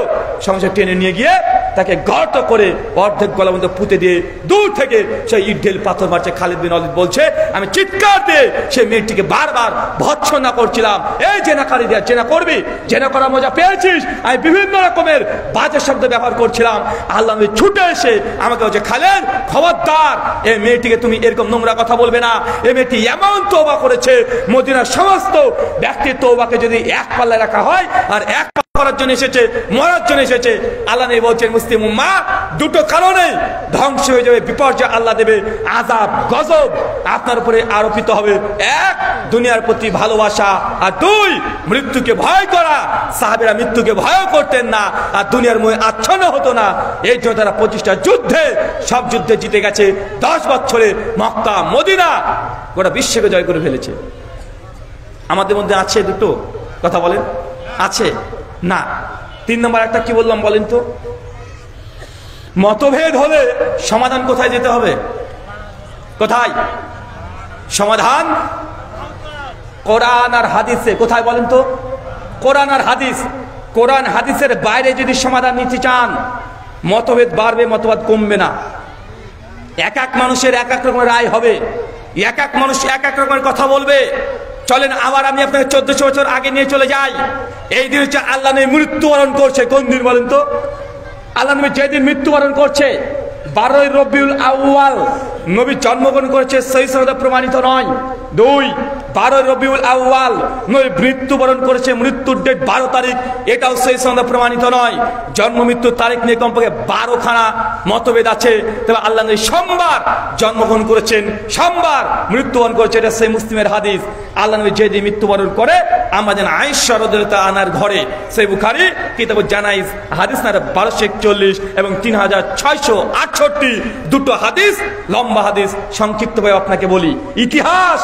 সঙ্গে টেনে নিয়ে গিয়ে তাকে গর্ত করে অর্ধেক গলা পর্যন্ত পুঁতে দিয়ে দূর থেকে সেই ইট ঢেল পাথর মারছে। খালিদ বিন ওয়ালিদ বলছে, আমি চিৎকার দিয়ে সেই মেয়েটিকে বারবার ভৎসনা করছিলাম, এই জেনাকারী দেয়া, জেনা করবি, জেনা করা মজা পেয়েছিস, আমি বিভিন্ন রকমের বাজে শব্দ ব্যবহার করছিলাম। আল্লাহ নবী ছুটে এসে আমাকে বলছে, খালেদ খবরদার, এই মেয়েটিকে তুমি এরকম নোংরা কথা বলবে না। এই মেয়েটি এমন তওবা করেছে, মদিনার সমস্ত ব্যক্তির তওবাকে যদি এক পাল্লায় রাখা হয়, আর এক করার জন্য এসেছে, মরার জন্য এসেছে। আল্লাহ নবী বলছেন, মুসলিম উম্মাহ দুটো কারণে ধ্বংস হয়ে যাবে, বিপর্যয় আল্লাহ দেবে, আযাব গজব আপনার উপরে আরোপিত হবে। এক, দুনিয়ার প্রতি ভালোবাসা, আর দুই, মৃত্যুকে ভয় করা। সাহাবীরা মৃত্যুকে ভয় করতেন না, আর দুনিয়ার মোহে আচ্ছন্ন হতো না। এই জন্য তারা 25টা যুদ্ধে, সব যুদ্ধে জিতে গেছে। 10 বছরে মক্কা মদিনা গোটা বিশ্বকে জয় করে ফেলেছে। আমাদের মধ্যে আছে দুটো, কথা বলেন, আছে না? 3 নম্বর একটা কি বললাম বলেন তো? মতভেদ হলে সমাধান কোথায় যেতে হবে? কোথায় সমাধান? কোরআন আর হাদিসে। কোথায় বলেন তো? কোরআন আর হাদিস। কোরআন হাদিসের বাইরে যদি সমাধান নিতে চান, মতভেদ বাড়বে, মতভেদ কমবে না। এক এক মানুষের এক এক রকমের রায় হবে, এক এক মানুষ এক এক রকমের কথা বলবে। চলেন আবার আমি আপনাকে 1400 বছর আগে নিয়ে চলে যাই। এই দিন হচ্ছে আল্লাহ নবী মৃত্যুবরণ করছে। কোন দিন বলেন তো? আল্লাহ নবী যেদিন মৃত্যুবরণ করছে 12ই রবিউল আউয়াল, নবী জন্মগ্রহণ করেছে, সহিহ সনদে প্রমাণিত নয়। 2, 12ই রবিউল আউয়াল নবী মৃত্যুবরণ করেছে, মৃত্যুর ডেট 12 তারিখ, এটাও সহিহ সনদে প্রমাণিত নয়। জন্ম মৃত্যুর তারিখ নিয়ে কমপক্ষে 12খানা মতভেদ আছে। তবে আল্লাহ নবী সোমবার জন্মগ্রহণ করেছেন, সোমবার মৃত্যুবরণ করেছে, এটা সেই মুসলিমের হাদিস। আল্লাহ নবী যেদিন মৃত্যুবরণ করে, আমাদের আয়েশা রাদিয়াল্লাহু আনহার ঘরে, সেই বুখারী কিতাবুল জানাইজ হাদিস নাম্বার 1241 এবং 3668, দুটো হাদিস, লম্বা হাদিস। সংক্ষিপ্তভাবে আপনাকে বলি, ইতিহাস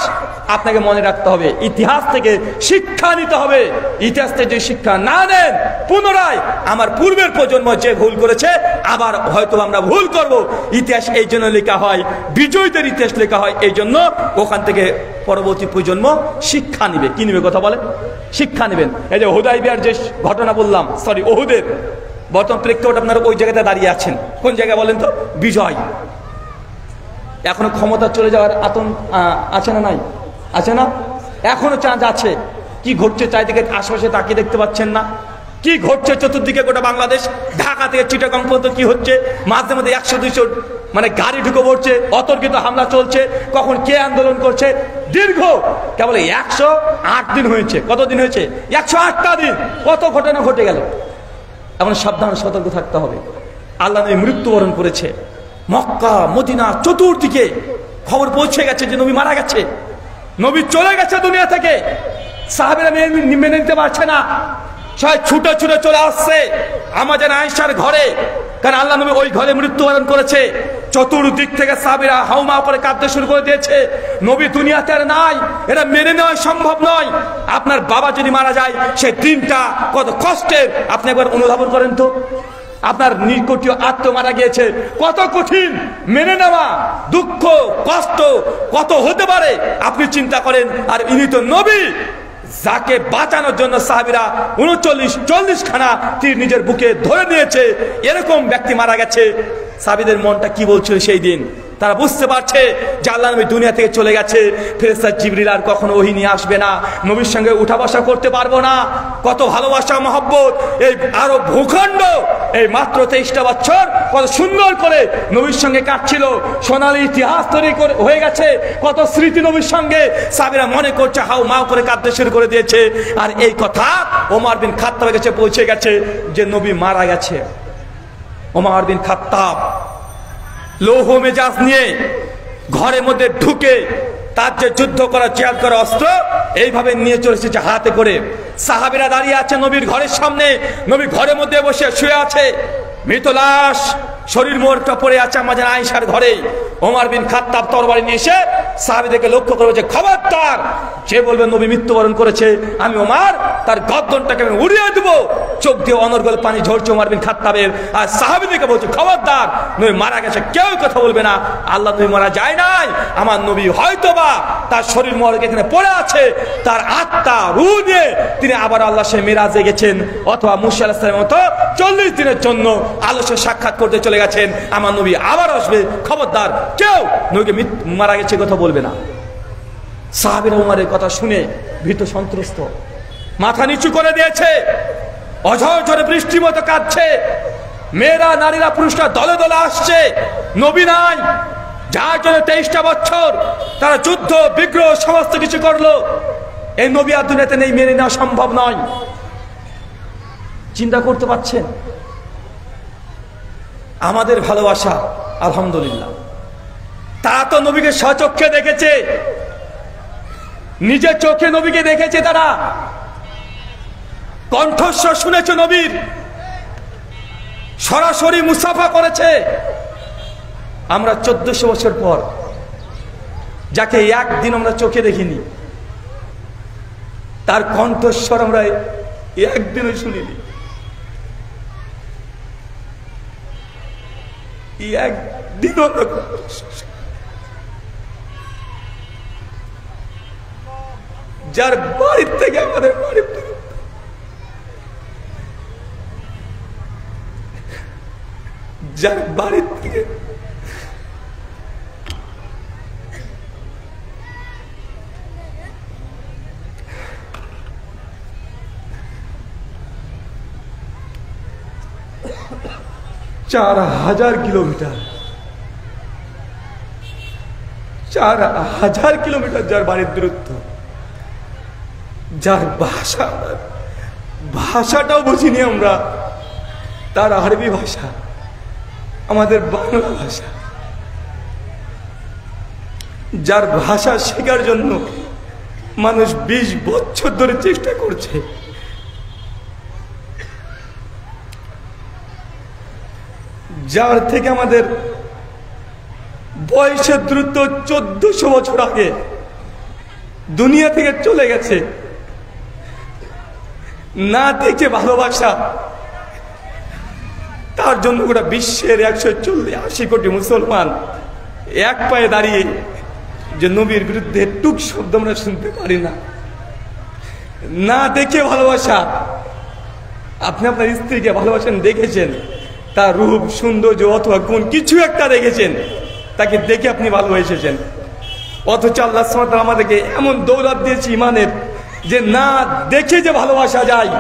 আপনাকে মনে রাখতে হবে, ইতিহাস থেকে শিক্ষা নিতে হবে। ইতিহাস থেকে যদি শিক্ষা না নেন, পুনরায় আমার পূর্বের প্রজন্ম যে ভুল করেছে আবার হয়তো আমরা ভুল করব। ইতিহাস এই জন্য লেখা হয়, বিজয়ীদের ইতিহাস লেখা হয় এই জন্য, ওখান থেকে পরবর্তী প্রজন্ম শিক্ষা নিবে। কি নিবে কথা বলেন? শিক্ষা নেবেন। এই যে হুদাইবিয়ার যে ঘটনা বললাম, সরি ওহুদের, বর্তমান প্রেক্ষাপট আপনারা ওই জায়গাতে দাঁড়িয়ে আছেন। কোন জায়গায় বলেন তো? বিজয়। এখনো ক্ষমতা চলে যাওয়ার আতঙ্ক আছে না? নাই? আছে না? এখনো চান্স আছে। কি ঘটছে চারিদিকে, আশেপাশে তাকিয়ে দেখতে পাচ্ছেন না? কি ঘটছে চতুর্দিকে গোটা বাংলাদেশ, ঢাকা থেকে চিটাগাং পর্যন্ত কি হচ্ছে? মাঝে মধ্যে 100-200 মানে গাড়ি ঢুকে পড়ছে, অতর্কিত হামলা চলছে। কখন কে আন্দোলন করছে? দীর্ঘ কেবল 108 দিন হয়েছে। কতদিন হয়েছে? 108টা দিন। কত ঘটনা ঘটে গেল। এখন সাবধান, সতর্ক থাকতে হবে। আল্লাহ নবী মৃত্যুবরণ করেছে, মক্কা মদিনা চতুর্দিকে খবর পৌঁছে গেছে যে নবী মারা গেছে, নবী চলে গেছে দুনিয়া থেকে। সাহাবীরা মেনে নিতে পারছে না, সবাই ছুটে ছুটে চলে আসছে আমাদের আয়েশার ঘরে, কারণ আল্লাহ নবী ওই ঘরে মৃত্যুবরণ করেছে। চতুর্দিক থেকে সাহাবীরা হাউমাউ করে কাঁদতে শুরু করে দিয়েছে, নবী দুনিয়াতে আর নাই, এটা মেনে নেওয়া সম্ভব নয়। আপনার বাবা যদি মারা যায়, সেই দিনটা কত কষ্টের আপনি একবার অনুধাবন করেন তো। আপনার নিকটীয় আত্ম মারা গিয়েছে, কত কঠিন মেনে নেওয়া, দুঃখ কষ্ট কত হতে পারে আপনি চিন্তা করেন। আর ইনি তো নবী, যাকে বাঁচানোর জন্য সাহাবীরা 39-40 খানা তীর নিজের বুকে ধরে নিয়েছে। এরকম ব্যক্তি মারা গেছে, সাহাবীদের মনটা কি বলছিল সেই দিন? তারা বুঝতে পারছে যে আল্লাহ নবী দুনিয়া থেকে চলে গেছে, ফেরেশতা জিবরিল আর কখনো ওহী নিয়ে আসবে না, নবীর সঙ্গে উঠা বসা করতে পারবো না। কত ভালোবাসা মহব্বত, এই আরো ভূখণ্ড এই মাত্র 23টা বছর কত সুন্দর করে নবীর সঙ্গে কাটছিল, সোনালী ইতিহাস তৈরি হয়ে গেছে, কত স্মৃতি নবীর সঙ্গে। সাহাবীরা মনে করছে হাউ মাউ করে কাঁদতে শুরু করে দিয়েছে। আর এই কথা ওমর বিন খাত্তাবের কাছে পৌঁছে গেছে যে নবী মারা গেছে। ওমর বিন খাত্তাব লৌহ মেজাজ নিয়ে ঘরের মধ্যে ঢুকে তার যে যুদ্ধ করা জিহাদ করা অস্ত্র এইভাবে নিয়ে চলেছে হাতে করে। সাহাবীরা দাঁড়িয়ে আছে নবীর ঘরের সামনে, নবী ঘরের মধ্যে বসে শুয়ে আছে, মৃত লাশ শরীর মোড়টা পড়ে আছে আমাদের আয়েশার ঘরে। ওমর বিন খাত্তাব তরবারি নিয়ে এসে সাহাবীদেরকে লক্ষ্য করে যে খবরদার, যে বলবে নবী মৃত্যুবরণ করেছে আমি ওমর তার গর্দনটাকে আমি উড়িয়ে দেব। চোখ দিয়ে অনর্গল পানি ঝরছে ওমর বিন খাত্তাবের। আর সাহাবীদেরকে বলছে খবরদার, নবী মারা গেছে, কেউ কথা বলবে না। আল্লাহ নবী মারা যায় নাই, আমার নবী হয়তোবা তার শরীর মোড় এখানে পড়ে আছে, তার আত্মা রূহ নিয়ে তিনি আবার আল্লাহ সে মিরাজে গেছেন, অথবা মুসা আলাইহিস সালামের মতো 40 দিনের জন্য আল্লাহর সাথে সাক্ষাৎ করতে চলে গেছেন। আমার নবী আবার আসবে, খবরদার কেউ নবীকে মারা গেছে কথা বলবে না। সাহাবীরা ওমরের কথা শুনে ভীত সন্ত্রস্ত, মাথা নিচু করে দিয়েছে, অঝর ঝরে বৃষ্টির মতো কাঁদছে। মেয়েরা নারীরা পুরুষরা দলে দলে আসছে, নবী নাই, যার জন্য 23টা বছর তারা যুদ্ধ বিগ্রহ সমস্ত কিছু করলো। এই নবী আর দুনিয়াতে নেই, মেনে নেওয়া সম্ভব নয়। চিন্তা করতে পারছেন? আমাদের ভালোবাসা আলহামদুলিল্লাহ, তারা তো নবীকে স্বচক্ষে দেখেছে, নিজের চোখে নবীকে দেখেছে, তারা কণ্ঠস্বর শুনেছে নবীর, সরাসরি মুসাফা করেছে। আমরা 1400 বছর পর যাকে একদিন আমরা চোখে দেখিনি, তার কণ্ঠস্বর আমরা একদিনও শুনিনি, একদিনও যার বাড়ির থেকে আমাদের বাড়ির থেকে, যার বাড়ির থেকে চার 4000 কিলোমিটার, 4000 কিলোমিটার যার বাড়ির দূরত্ব, যার ভাষাটাও বুঝিনি আমরা, তার আরবি ভাষা, আমাদের বাংলা ভাষা, যার ভাষা শেখার জন্য মানুষ 20 বছর ধরে চেষ্টা করছে, যার থেকে আমাদের বয়সের দ্রুত 1400 বছর আগে দুনিয়া থেকে চলে গেছে। না দেখে ভালোবাসা, তার জন্য গোটা বিশ্বের 180 কোটি মুসলমান এক পায়ে দাঁড়িয়ে যে নবীর বিরুদ্ধে টুক শব্দ আমরা শুনতে পারি না। না দেখে ভালোবাসা, আপনি আপনার স্ত্রীকে ভালোবাসেন, দেখেছেন তার রূপ সৌন্দর্য অথবা গুণ কিছু একটা দেখেছেন, তাকে দেখে আপনি ভালোবেসেছেন। অথচ আল্লাহ সুবহানাহু ওয়া তাআলা আমাদেরকে এমন দৌলত দিয়েছে ইমানের, যে না দেখে যে ভালোবাসা যায়,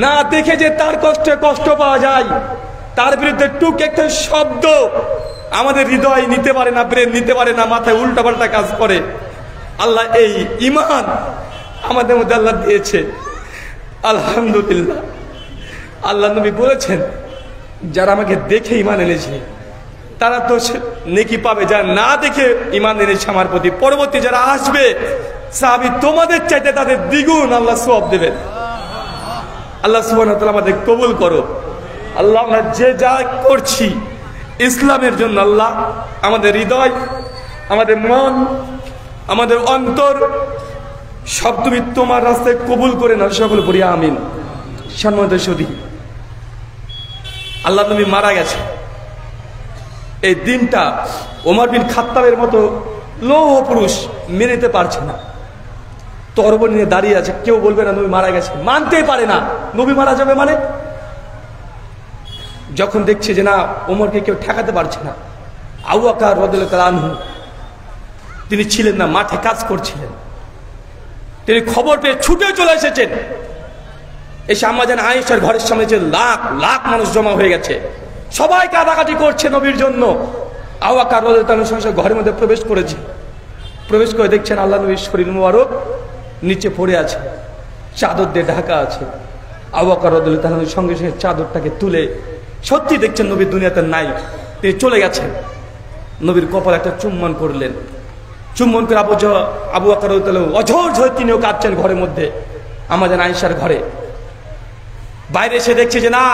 না দেখে যে তার কষ্টে কষ্ট পাওয়া যায়, তার বিরুদ্ধে টুক একটা শব্দ আমাদের হৃদয় নিতে পারে না, ব্রেন নিতে পারে না, মাথায় উল্টাপাল্টা কাজ করে। আল্লাহ এই ইমান আমাদের মধ্যে আল্লাহ দিয়েছে, আলহামদুলিল্লাহ। আল্লাহ নবী বলেছেন, যারা আমাকে দেখে ইমান এনেছে তারা তো নেকি পাবে, যারা না দেখে ইমান এনেছে আমার প্রতি, পরবর্তী যারা আসবে সাহাবী তোমাদের চাইতে তাদের দ্বিগুণ আল্লাহ সওয়াব দেবেন। আল্লাহ সুবহানাহু ওয়া তাআলা আমাদের কবুল করো। আল্লাহ আমরা যে যা করছি ইসলামের জন্য, আল্লাহ আমাদের হৃদয়, আমাদের মন, আমাদের অন্তর সব তুমি তোমার রাস্তায় কবুল করে নাও, সকলে পড়ি আমিন। সম্মানিত সুধী, আল্লাহ নবী মারা গেছে, এই দিনটা ওমর বিন খাত্তাবের মতো লৌহ পুরুষ মেনে নিতে পারছে না, তরবারি নিয়ে দাঁড়িয়ে আছে, কেউ বলবে না নবী মারা গেছে, মানতেই পারে না নবী মারা যাবে মানে। যখন দেখছে যে না ওমরকে কেউ ঠেকাতে পারছে না, আবু বকর রাদিয়াল্লাহু তাআলা আনহু তিনি ছিলেন না, মাঠে কাজ করছিলেন, তিনি খবর পেয়ে ছুটে চলে এসেছেন। এসে আম্মা জান আয়েশার ঘরের সামনে যে লাখ লাখ মানুষ জমা হয়ে গেছে, সবাই কাটাকাটি করছে নবীর জন্য। আবু বকর রাদিয়াল্লাহু তাআলা ঘরের মধ্যে প্রবেশ করেছে, প্রবেশ করে দেখছেন আল্লাহ নবীর শরীর মুবারক নিচে পড়ে আছে, চাদর দিয়ে ঢাকা আছে। আবু বকর রাদিয়াল্লাহু তাআলা সঙ্গে সঙ্গে চাদরটাকে তুলে, সত্যি দেখছেন নবী দুনিয়াতে নাই, তিনি চলে গেছেন। নবীর কপালে একটা চুম্বন করলেন, চুম্বন করে আবু বকর অঝোর ঝোর তিনিও কাঁদছেন ঘরের মধ্যে, আমাদের আয়েশার ঘরে। বাইরে এসে দেখছে যে না,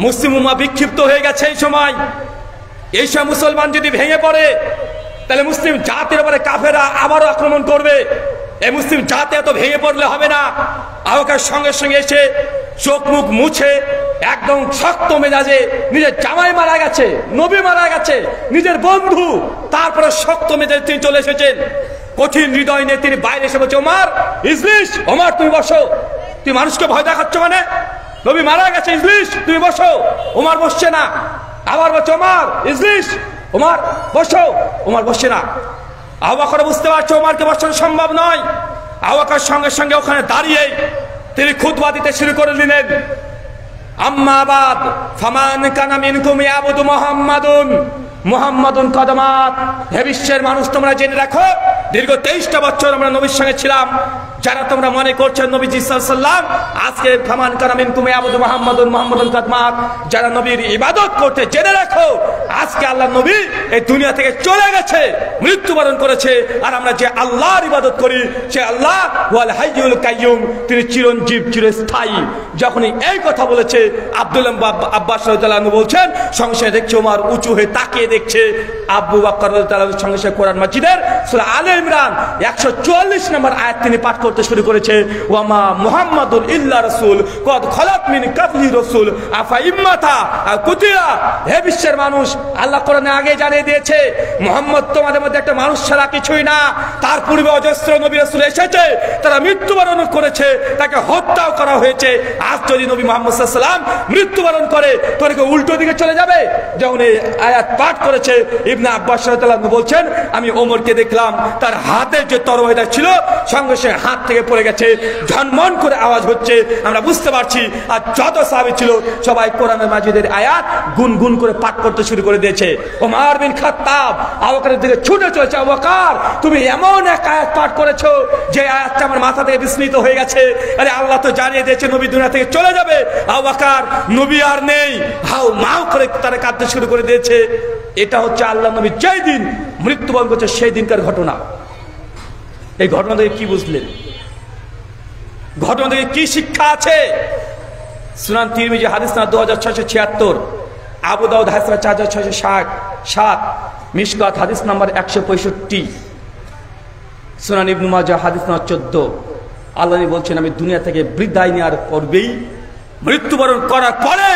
মুসলিম উম্মাহ বিক্ষিপ্ত হয়ে গেছে। এই সময় মুসলমান যদি ভেঙে পড়ে তাহলে মুসলিম জাতির উপরে কাফেররা আবারও আক্রমণ করবে। এই মুসলিম জাতি এত ভেঙে পড়লে হবে না। আবু বকর সঙ্গে সঙ্গে এসে চোখ মুখ মুছে একদম শক্ত মেজাজে, নিজের জামাই মারা গেছে, নবী মারা গেছে, নিজের বন্ধু, তারপরে শক্ত মেজাজে তিনি চলে এসেছেন। কঠিন হৃদয় নিয়ে তিনি বাইরে এসে বলছে, ওমর ইজলিস, ওমর তুমি বসো, তুই মানুষকে ভয় দেখাচ্ছ মানে? নবী মারা গেছে, ইজলিস তুমি বসো। ওমর বসছে না, আবার বলছে ওমর ইজলিস, ওমর বসো, ওমর বসছে না। আবু বকর বুঝতে পারছে ওমরকে বসানো সম্ভব নয়। আবু বকর সঙ্গে সঙ্গে ওখানে দাঁড়িয়ে তিনি খুতবা দিতে শুরু করে দিলেন। আম্মা বাদ ফামান কানা মিনকুম ইয়াবুদু মুহাম্মাদুন কদমাত। হে বিশ্বের মানুষ, তোমরা জেনে রাখো, দীর্ঘ 23টা বছর আমরা নবীর সঙ্গে ছিলাম। যারা তোমরা মনে করছেন নবীজি সাল্লাল্লাহু আলাইহি ওয়াসাল্লাম আজকে ফামান কানা মিনকুম ইয়াবুদু মুহাম্মাদুন কদমাত, যারা নবীর ইবাদত করতে, জেনে রাখো আজকে আল্লাহর নবী এই দুনিয়া থেকে চলে গেছে, মৃত্যুবরণ করেছে। আর আমরা যে আল্লাহর ইবাদত করি সে আল্লাহ ওয়াল হাইয়ুল কাইয়ুম, তিনি চিরঞ্জীব, চিরস্থায়ী। যখনই এই কথা বলেছে আব্দুল্লাহ আব্বাস রাদিয়াল্লাহু আনহু বলছেন, সঙ্গে সঙ্গে দেখছে ওমর উঁচু হয়ে তাকিয়ে দেখছে আবু বকর রাদিয়াল্লাহু আনহু সঙ্গে সঙ্গে কোরআন মাজিদের সূরা আলে ইমরান 144 নম্বর আয়াত তিনি পাঠ করতে শুরু করেছে। ওয়ামা মুহাম্মাদুন ইল্লা রাসূল কদ খালাত মিন কাবলি রাসূল আফা ইম্মাতা কুতিয়া। হে বিশ্বের মানুষ, আল্লাহ কোরআনে আগে জানিয়ে দিয়েছে মুহাম্মদ তোমাদের মধ্যে একটা মানুষ ছাড়া কিছুই না। তার পূর্বে অজস্র নবী রাসূল এসেছে, তারা মৃত্যুবরণ করেছে, তাকে হত্যাও করা হয়েছে। আজ যদি নবী মুহাম্মদ সাল্লাল্লাহু আলাইহি ওয়াসাল্লাম মৃত্যুবরণ করে তোর কি উল্টো দিকে চলে যাবে? যখন এই আয়াত পাঠ করেছে ইবনে আব্বাস রাদিয়াল্লাহু আনহু বলছেন, আমি ওমরকে দেখলাম তার হাতে যে তরবারিটা ছিল সঙ্গে সঙ্গে হাত থেকে পড়ে গেছে, ঝনমন করে আওয়াজ হচ্ছে। আমরা বুঝতে পারছি আর যত সাহাবী ছিল সবাই কোরআনের মাজিদের আয়াত গুনগুন করে পাঠ করতে শুরু করে দিয়েছে। ওমর বিন খাত্তাব আবু বকরের দিকে ছুটে চলেছে, আবু বকর তুমি এমন এক আয়াত পাঠ করেছো যে আয়াতটা আমার মাথা থেকে বিস্মিত হয়ে গেছে। আরে আল্লাহ তো জানিয়ে দিয়েছে নবী দুনিয়া থেকে চলে যাবে। আবু বকর নবী আর নেই, হাউ মাউ করে তারা কাঁদতে শুরু করে দিয়েছে। এটা হচ্ছে আল্লাহ নবী যেই দিন মৃত্যুবরণ করছে সেই দিনকার ঘটনা। এই ঘটনা থেকে কি বুঝলেন? ঘটনা থেকে কি শিক্ষা আছে? সুনান তিরমিজি হাদিস না 2676, আবু দাউদ হাদিস 4667, মিশকাত হাদিস নাম্বার 165, সুনান ইবনে মাজাহ হাদিস নাম্বার 14। আল্লাহ বলছেন আমি দুনিয়া থেকে বিদায় নেওয়ার পূর্বেই, মৃত্যুবরণ করার পরে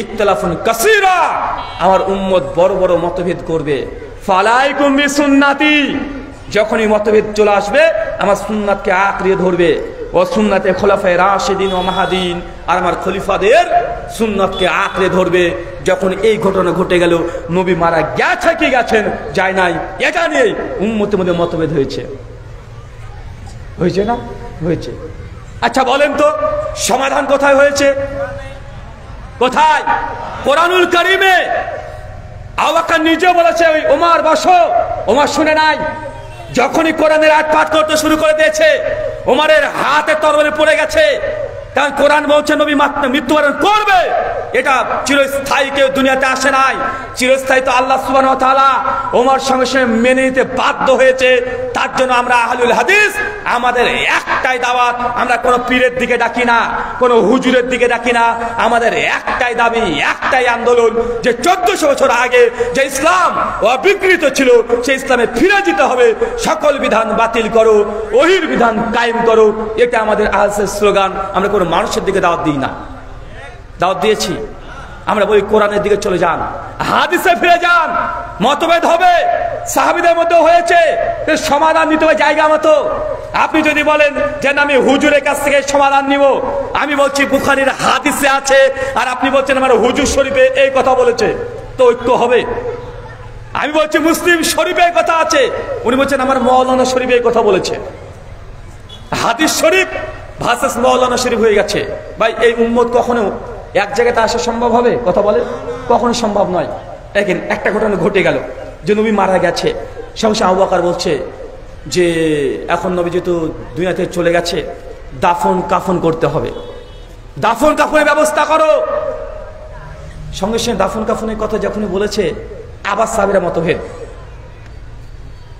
ইখতিলাফুন কাসীরা, আমার উম্মত বড় বড় মতভেদ করবে। ফালাইকুম বিসুন্নতি, যখনই মতভেদ চলে আসবে আমার সুন্নাতকে আঁকড়িয়ে ধরবে। ও সুন্নাতে খোলাফায়ে রাশিদিন ও মাহাদিন, আর আমার খলিফাদের সুন্নাতকে আঁকড়ে ধরবে। যখন এই ঘটনা ঘটে গেল, নবী মারা গেছে কি গেছেন যায় নাই এটা নিয়ে উম্মতের মধ্যে মতভেদ হয়েছে না? হয়েছে। আচ্ছা বলেন তো সমাধান কোথায় হয়েছে? কোথায়? কোরআনুল কারীমে। আবু বকর নিজে বলেছে ওই ওমর বসো, ওমর শুনে নাই। যখনই কোরআনের আয়াত পাঠ করতে শুরু করে দিয়েছে ওমরের হাতে তরবারি পড়ে গেছে। কারণ কোরআন বলছে নবী মৃত্যুবরণ করবে, এটা চিরস্থায়ী কেউ দুনিয়াতে আসে নাই। চিরস্থায়ী তো আল্লাহ সুবহানাহু ওয়া তাআলা ওমর সঙ্গে সঙ্গে মেনে নিতে বাধ্য হয়েছে। তার জন্য আমরা আহলুল হাদিস আমাদের একটাই দাওয়াত, আমরা কোনো পীরের দিকে ডাকি না, কোনো হুজুরের দিকে ডাকি না। আমাদের একটাই দাবি, একটাই আন্দোলন যে 1400 বছর আগে যে ইসলাম অবিকৃত ছিল সেই ইসলামে ফিরে যেতে হবে। সকল বিধান বাতিল করো, ওহির বিধান কায়েম করো, এটা আমাদের আহলের স্লোগান। আমরা কোনো মানুষের দিকে দাওয়াত দিই না। দাওয়াত দিয়েছি আমরা বলি কোরআনের দিকে চলে যান, হাদিসে ফিরে যান। মতভেদ হবে, সাহাবীদের মধ্যে হয়েছে, সমাধান নিতে হবে জায়গা মতো। আপনি যদি বলেন যে আমি হুজুরের কাছ থেকে সমাধান নিব, আমি বলছি বুখারীর হাদিসে আছে, আর আপনি বলছেন আমার হুজুর শরীফে এই কথা বলেছে, তো ঐক্য হবে। আমি বলছি মুসলিম শরীফে এই কথা আছে, উনি বলছেন আমার মাওলানা শরীফে এই কথা বলেছে। হাদিস শরীফ ভার্সেস মাওলানা শরীফ হয়ে গেছে। ভাই এই উম্মত কখনো এক জায়গাতে আসা সম্ভব হবে? কথা বলে কখনো সম্ভব নয়। দেখেন একটা ঘটনা ঘটে গেল যে নবী মারা গেছে, সঙ্গে আবু বকর বলছে যে এখন নবী যেহেতু দুনিয়া থেকে চলে গেছে, দাফন কাফন করতে হবে, দাফন কাফনের ব্যবস্থা করো। সঙ্গে সঙ্গে দাফন কাফনের কথা যখনই বলেছে আবার সাহাবীরা মতভেদ।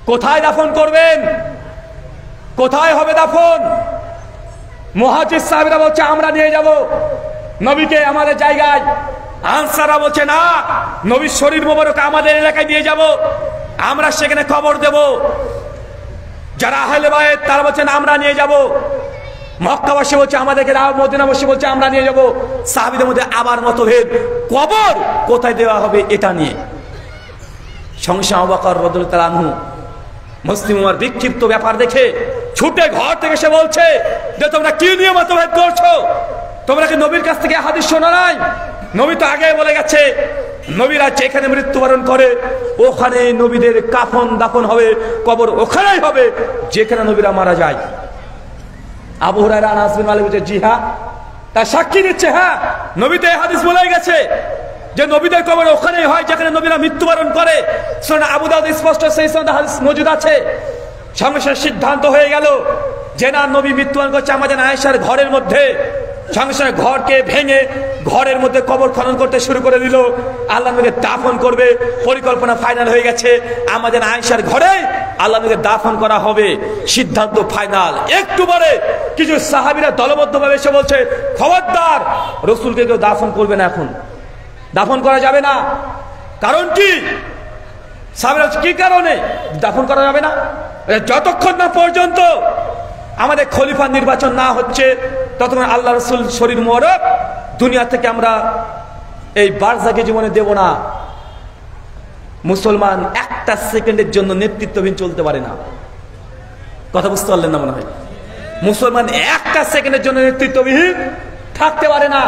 কোথায় দাফন করবেন? কোথায় হবে দাফন? মুহাজির সাহাবীরা বলছে আমরা নিয়ে যাব নবীকে আমাদের জায়গায়। আনসাররা বলছে না, নবীর শরীর মোবারক আমাদের এলাকায় নিয়ে যাব, আমরা সেখানে কবর দেব। যারা আহলে বাইত তারা বলছেন আমরা নিয়ে যাব। মক্কাবাসী বলছে আমাদেরকে দাও, মদিনাবাসী বলছে আমরা নিয়ে যাব। সাহাবীদের মধ্যে আবার মতভেদ, কবর কোথায় দেওয়া হবে এটা নিয়ে। সংসা আবু বকর রাদিয়াল্লাহু তাআলা আনহু মুসলিম উম্মার বিক্ষিপ্ত ব্যাপার দেখে ছুটে ঘর থেকে সে বলছে যে তোমরা কি নিয়ে মতভেদ করছো? তোমরা কি নবীর কাছ থেকে হাদিস শোনো নাই? নবী তো আগে বলে গেছে নবীরা যেখানে মৃত্যুবরণ করে ওখানে নবীদের কাফন দাফন হবে, কবর ওখানেই হবে যেখানে নবীরা মারা যায়। আবু হুরায়রা আনাস বিন মালিক বলছে জি হ্যাঁ, তার সাক্ষী দিচ্ছে হ্যাঁ নবী তো এই হাদিস বলে গেছে যে নবীদের কবর ওখানেই হয় যেখানে নবীরা মৃত্যুবরণ করে। সুনান আবু দাউদ স্পষ্ট সেই হাদিস মজুদ আছে। সঙ্গে সঙ্গে সিদ্ধান্ত হয়ে গেল যে না, নবী মৃত্যুবরণ করছে আমাদের আয়েশার ঘরের মধ্যে। সঙ্গে সঙ্গে ঘরকে ভেঙে ঘরের মধ্যে কবর খনন করতে শুরু করে দিল। আল্লাহ নবীকে দাফন করবে, পরিকল্পনা ফাইনাল হয়ে গেছে। আমাদের আয়েশার ঘরে আল্লাহ নবীকে দাফন করা হবে, সিদ্ধান্ত ফাইনাল। একটু পরে কিছু সাহাবীরা দলবদ্ধভাবে এসে বলছে খবরদার, রাসূলকে কেউ দাফন করবে না, এখন দাফন করা যাবে না। কারণ কি? সাহাবীরা কি কারণে দাফন করা যাবে না? যতক্ষণ না পর্যন্ত আমাদের খলিফা নির্বাচন না হচ্ছে ততক্ষণ আল্লাহ রাসূল শরীর মোবারক দুনিয়া থেকে আমরা এই বারজাকে জীবনে দেব না। মুসলমান একটা সেকেন্ডের জন্য নেতৃত্বহীন চলতে পারে না। কথা বুঝতে পারলেন না মনে হয়? মুসলমান একটা সেকেন্ডের জন্য নেতৃত্ববিহীন থাকতে পারে না।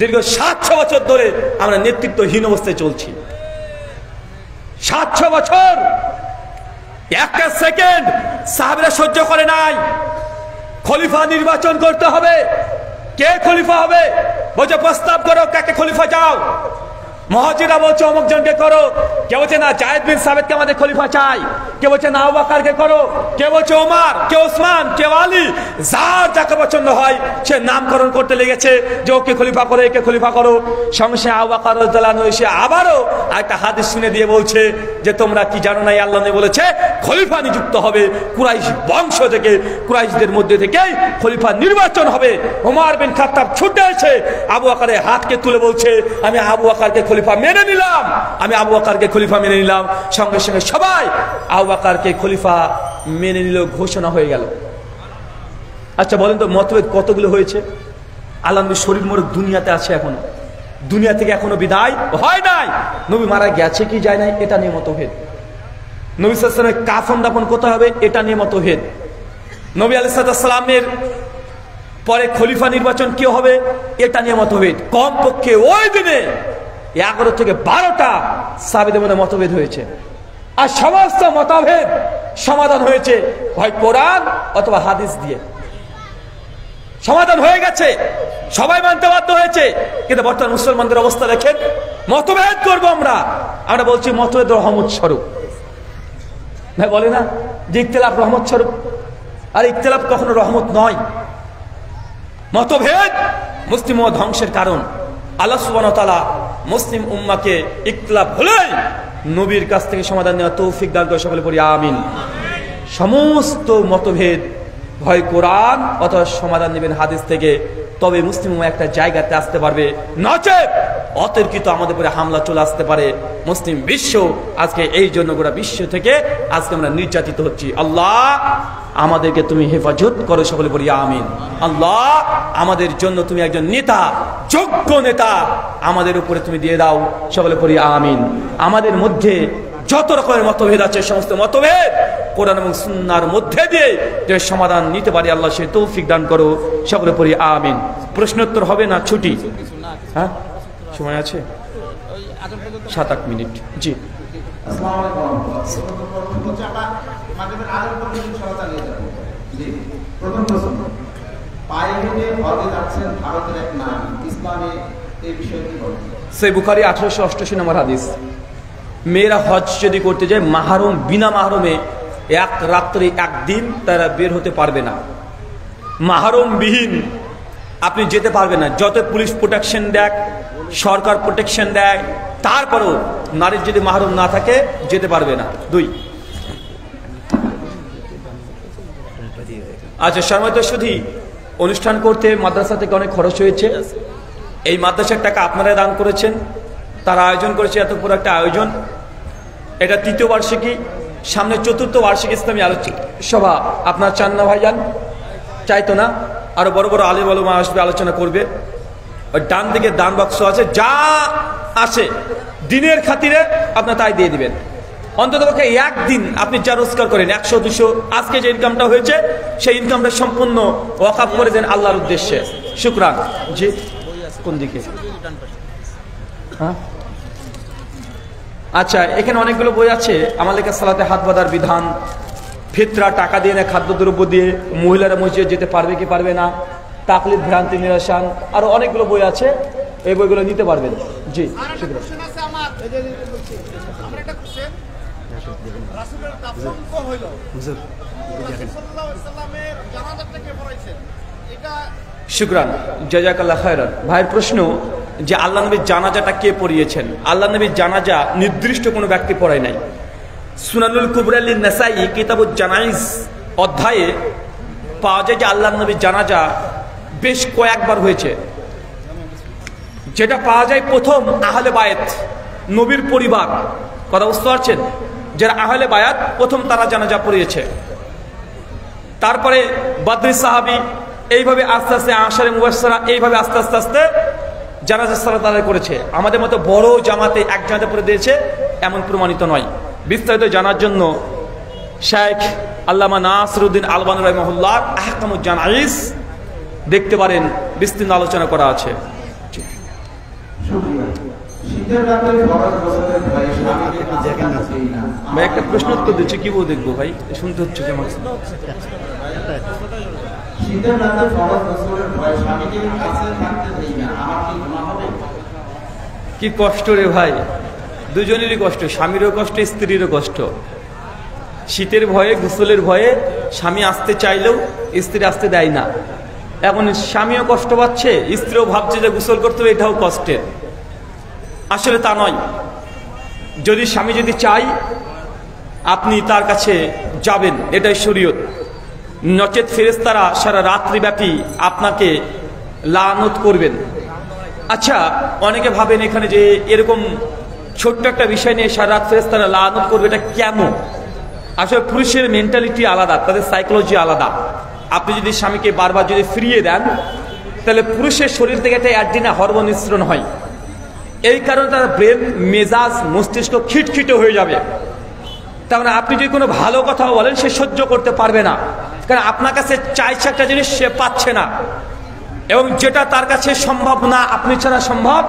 দীর্ঘ 700 বছর ধরে আমরা নেতৃত্বহীন অবস্থায় চলছি। 700 বছর একটা সেকেন্ড সাহাবীরা সহ্য করে নাই। খলিফা নির্বাচন করতে হবে। কে খলিফা হবে? বলছে প্রস্তাব করো, কাকে খলিফা চাও? মুহাজিরা বলছে অমুক জনকে করো। কে বলছে না যায়েদ বিন সাবিতকে আমাদের খলিফা চাই। কে বলছে না আবু বকরকে করো। কে বলছে ওমর, কে ওসমান, কে আলী। যার যাকে পছন্দ হয় সে নামকরণ করতে লেগেছে যে ওকে খলিফা করো, একে খলিফা করো। সঙ্গে আবু বকর রাদিয়াল্লাহু আনহু এসে আবারও একটা হাদিস শুনে দিয়ে বলছে যে তোমরা কি জানো না আল্লাহ নবী বলেছে খলিফা নিযুক্ত হবে কুরাইশ বংশ থেকে, কুরাইশদের মধ্যে থেকেই খলিফা নির্বাচন হবে। ওমর বিন খাত্তাব ছুটে এসে আবু বকরের হাতকে তুলে বলছে আমি আবু বকরকে খলিফা মেনে নিলাম, আমি আবু বকরকে খলিফা মেনে নিলাম। সঙ্গে সঙ্গে সবাই আবু বকরকে খলিফা মেনে নিল, ঘোষণা হয়ে গেল। আচ্ছা বলেন তো মতভেদ কতগুলো হয়েছে? আল্লাহ নবী শরীর মোবারক দুনিয়াতে আছে, এখনো দুনিয়া থেকে এখনো বিদায় হয় নাই। নবী মারা গেছে কি যায় নাই এটা নিয়ে মতভেদ। নবী সাল্লাল্লাহু আলাইহি ওয়াসাল্লামের কাফন দাফন কোথায় হবে এটা নিয়ে মতভেদ। নবী আলাইহিস সালামের পরে খলিফা নির্বাচন কি হবে এটা নিয়ে মতভেদ। কমপক্ষে ওই দিনে 11 থেকে 12টা সাহাবীদের মধ্যে মতভেদ হয়েছে। আর সমস্ত মতভেদ সমাধান হয়েছে হয় কোরআন অথবা হাদিস দিয়ে। সমাধান হয়ে গেছে, সবাই মানতে বাধ্য হয়েছে। কিন্তু বর্তমান মুসলমানদের অবস্থা দেখেন, মতভেদ করবো আমরা বলছি মতভেদ রহমত স্বরূপ। ভাই বলে না যে ইখতিলাফ রহমত স্বরূপ, আর ইখতিলাফ কখনো রহমত নয়। মতভেদ মুসলিম উম্মাহ ধ্বংসের কারণ। আল্লাহ সুবহানাহু ওয়া তাআলা মুসলিম উম্মাহকে ইখতিলাফ হলেই নবীর কাছ থেকে সমাধান নেওয়া তৌফিক দান করে, সকলে পড়ি আমিন। সমস্ত মতভেদ হয় কোরআন অথবা সমাধান নেবেন হাদিস থেকে, তবে মুসলিম উম্মাহ একটা জায়গাতে আসতে পারবে। নচেত অতর্কিত আমাদের উপরে হামলা চলে আসতে পারে। মুসলিম বিশ্ব আজকে এই জন্য গোটা বিশ্ব থেকে আজকে আমরা নির্যাতিত হচ্ছি। আল্লাহ আমাদেরকে তুমি হেফাজত করো, সকলে বলি আমিন। আল্লাহ আমাদের জন্য তুমি একজন নেতা, যোগ্য নেতা আমাদের উপরে তুমি দিয়ে দাও, সকলে বলি আমিন। আমাদের মধ্যে যত রকমের মতভেদ আছে সমস্ত মতভেদ কোরআন এবং সুন্নাহর মধ্যে দিয়ে যে সমাধান নিতে পারি আল্লাহ সে তৌফিক দান করো, সকলে পড়ি আমিন। প্রশ্নোত্তর হবে না ছুটি? হ্যাঁ সময় আছে 7-8 মিনিট। জি সহিহ বুখারী 1888 নম্বর হাদিস। মেয়েরা হজ যদি করতে যায় মাহরম বিনা মাহরমে এক রাত্রি একদিন তারা বের হতে পারবে না। মাহরম বিহীন আপনি যেতে পারবেন না। যত পুলিশ প্রোটেকশন দেয়, সরকার প্রোটেকশন দেয়, তারপরেও নারীর যদি মাহরম না থাকে যেতে পারবে না। 2 আচ্ছা, সম্মানিত সুধী, অনুষ্ঠান করতে মাদ্রাসা থেকে অনেক খরচ হয়েছে। এই মাদ্রাসার টাকা আপনারা দান করেছেন, তারা আয়োজন করেছে এত বড় একটা আয়োজন। এটা 3য় বার্ষিকী, সামনে 4র্থ বার্ষিকী ইসলামী আলোচনা সভা। আপনার চান না ভাইজান? চাইতো না? আরো বড় বড় আলেম ওলামা আসবে, আলোচনা করবে। ওই ডান দিকে দান বাক্স আছে, যা আসে দিনের খাতিরে আপনার তাই দিয়ে দিবেন। অন্ততপক্ষে একদিন আপনি যা রোজগার করেন 100 200, আজকে যে ইনকামটা হয়েছে সেই ইনকামটা সম্পূর্ণ ওয়াকাফ করে দেন আল্লাহর উদ্দেশ্যে। শুকরান। জি, কোন দিকে? হ্যাঁ, আচ্ছা, এখানে অনেকগুলো বই আছে। আমাদেরকে সালাতে হাত বাঁধার বিধান, ফিতরা, টাকা দিয়ে না খাদ্যদ্রব্য দিয়ে মহিলারা মসজিদে যেতে পারবে কি পারবে না, তাকলিদ, ভ্রান্তি নিরসন, আরো অনেকগুলো বই আছে। এই বইগুলো নিতে পারবেন। জি, শুকরান, জাযাকাল্লাহ খায়রান। ভাইয়ের প্রশ্ন যে আল্লাহ নবীর জানাজাটা কে পড়িয়েছেন? আল্লাহ নবীর জানাজা নির্দিষ্ট কোনো ব্যক্তি পড়ায় নাই। সুনানুল কুবরা লিন নাসাই কিতাবুজ জানাইজ অধ্যায়ে পাওয়া যায় যে আল্লাহ নবীর জানাজা বেশ কয়েকবার হয়েছে। যেটা পাওয়া যায় প্রথম আহলে বায়াত, নবীর পরিবার, কথা বুঝতে পারছেন, যারা আহলে বায়াত প্রথম তারা জানাজা পড়িয়েছে। তারপরে বদরি সাহাবী, এইভাবে আস্তে আস্তে আশারে মুবাশশারা, এইভাবে আস্তে আস্তে আস্তে জানাজা সালাত আদায় করেছে। আমাদের মতো বড় জামাতে এক জানাজা পড়ে দিয়েছে এমন প্রমাণিত নয়। বিস্তারিত জানার জন্য শেখ আল্লামা নাসিরউদ্দিন আলবানী রাহিমাহুল্লাহ আহকামুজ জানাইজ দেখতে পারেন, বিস্তীর্ণ আলোচনা করা আছে। ভাই একটা প্রশ্ন উত্তর দিচ্ছি, কি বউ দেখবো ভাই, শুনতে হচ্ছে যে আমার কি কষ্ট রে ভাই, দুজনেরই কষ্ট, স্বামীরও কষ্ট, স্ত্রীরও কষ্ট। শীতের ভয়ে, গোসলের ভয়ে স্বামী আসতে চাইলেও স্ত্রী আসতে দেয় না। এখন স্বামীও কষ্ট পাচ্ছে, স্ত্রীও ভাবছে যে গোসল করতে হবে, এটাও কষ্টের। আসলে তা নয়। যদি স্বামী যদি চাই, আপনি তার কাছে যাবেন, এটাই শরীয়ত। নচেত ফেরেশতারা সারা রাত্রিব্যাপী আপনাকে লানত করবেন। আচ্ছা, অনেকে ভাবেন এখানে যে এরকম ছোট্ট একটা বিষয় নিয়ে সারা রাত ফেরেশতারা লানত করবে, এটা কেন? আসলে পুরুষের মেন্টালিটি আলাদা, তাদের সাইকোলজি আলাদা। আপনি যদি স্বামীকে বারবার যদি ফিরিয়ে দেন, তাহলে পুরুষের শরীর থেকে একটা অ্যাড্রিনা হরমোন নিঃসরণ হয়। এই কারণে তার ব্রেন, মেজাজ, মস্তিষ্ক খিটখিটে হয়ে যাবে। তার মানে আপনি যদি কোনো ভালো কথা বলেন, সে সহ্য করতে পারবে না, কারণ আপনার কাছে চাইছে একটা জিনিস, সে পাচ্ছে না। এবং যেটা তার কাছে সম্ভব না, আপনি ছাড়া সম্ভব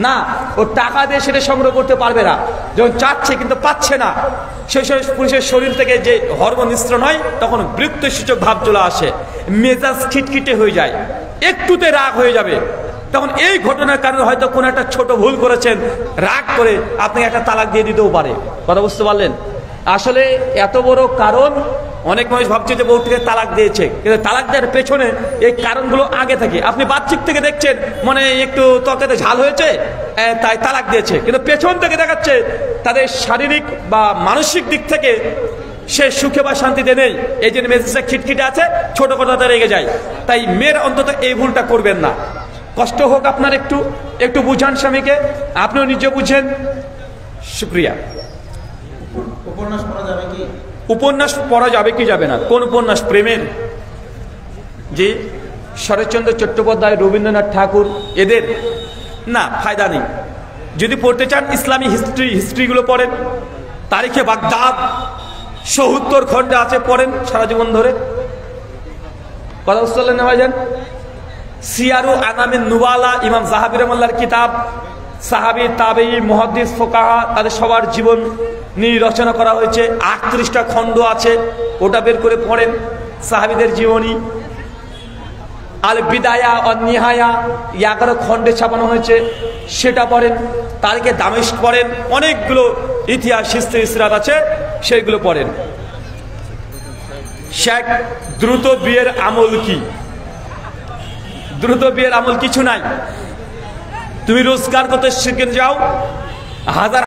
না, ও টাকা দিয়ে সেটা সংগ্রহ করতে পারবে না। যখন চাচ্ছে কিন্তু পাচ্ছে না, সেই সময় পুরুষের শরীর থেকে যে হরমোন নিঃসরণ হয়, তখন বৃত্তসূচক ভাব চলে আসে, মেজাজ খিটখিটে হয়ে যায়, একটুতে রাগ হয়ে যাবে। তখন এই ঘটনার কারণে হয়তো কোনো একটা ছোট ভুল করেছেন, রাগ করে আপনাকে একটা তালাক দিয়ে দিতেও পারে। কথা বুঝতে পারলেন? আসলে এত বড় কারণ, অনেক মানুষ ভাবছে যে বউটিকে তালাক দিয়েছে, কিন্তু তালাক দেওয়ার পেছনে এই কারণগুলো আগে থাকে। আপনি বাহ্যিক থেকে দেখছেন মনে একটু তরকারিতে ঝাল হয়েছে তাই তালাক দিয়েছে, কিন্তু পেছন থেকে দেখাচ্ছে তাদের শারীরিক বা মানসিক দিক থেকে সে সুখে বা শান্তিতে নেই। এই জন্য মেজাজটা খিটখিটে আছে, ছোট কথাতে রেগে যায়। তাই মেয়ের অন্তত এই ভুলটা করবেন না। কষ্ট হোক আপনার, একটু বুঝান স্বামীকে, আপনিও নিজে বুঝেন। শুক্রিয়া। উপন্যাস পড়া যাবে কি যাবে না? কোন উপন্যাস? প্রেমের? জি, শরৎচন্দ্র চট্টোপাধ্যায়, রবীন্দ্রনাথ ঠাকুর, এদের না, ফায়দা নেই। যদি পড়তে চান ইসলামী হিস্ট্রিগুলো পড়েন। তারিখে বাগদাদ ৭০ খণ্ডে আছে, পড়েন সারা জীবন ধরে। কথা বুঝতে পারলেন না ভাইজান? সিয়ারু আনামিন নুবালা, ইমাম যাহাবি রাহমাতুল্লাহর কিতাব, সাহাবী, তাবেঈ, মুহাদ্দিস, ফুকাহা, তাদের সবার জীবন নিয়ে রচনা করা হয়েছে। ৩৮টা খণ্ড আছে, ওটা বের করে পড়েন। সাহাবীদের জীবনী। আল বিদায়া ওয়ান নিহায়া 11 খণ্ডে ছাপানো হয়েছে, সেটা পড়েন। তারিখে দামেস্ক পড়েন। অনেকগুলো ইতিহাস, হিস্ট্রি, সিরাত আছে, সেইগুলো পড়েন। শেখ দ্রুত বিয়ের আমল কি? দ্রুত বিয়ের আমল কিছু নাই। তুমি রোজগার করতে শিখে যাও, হাজার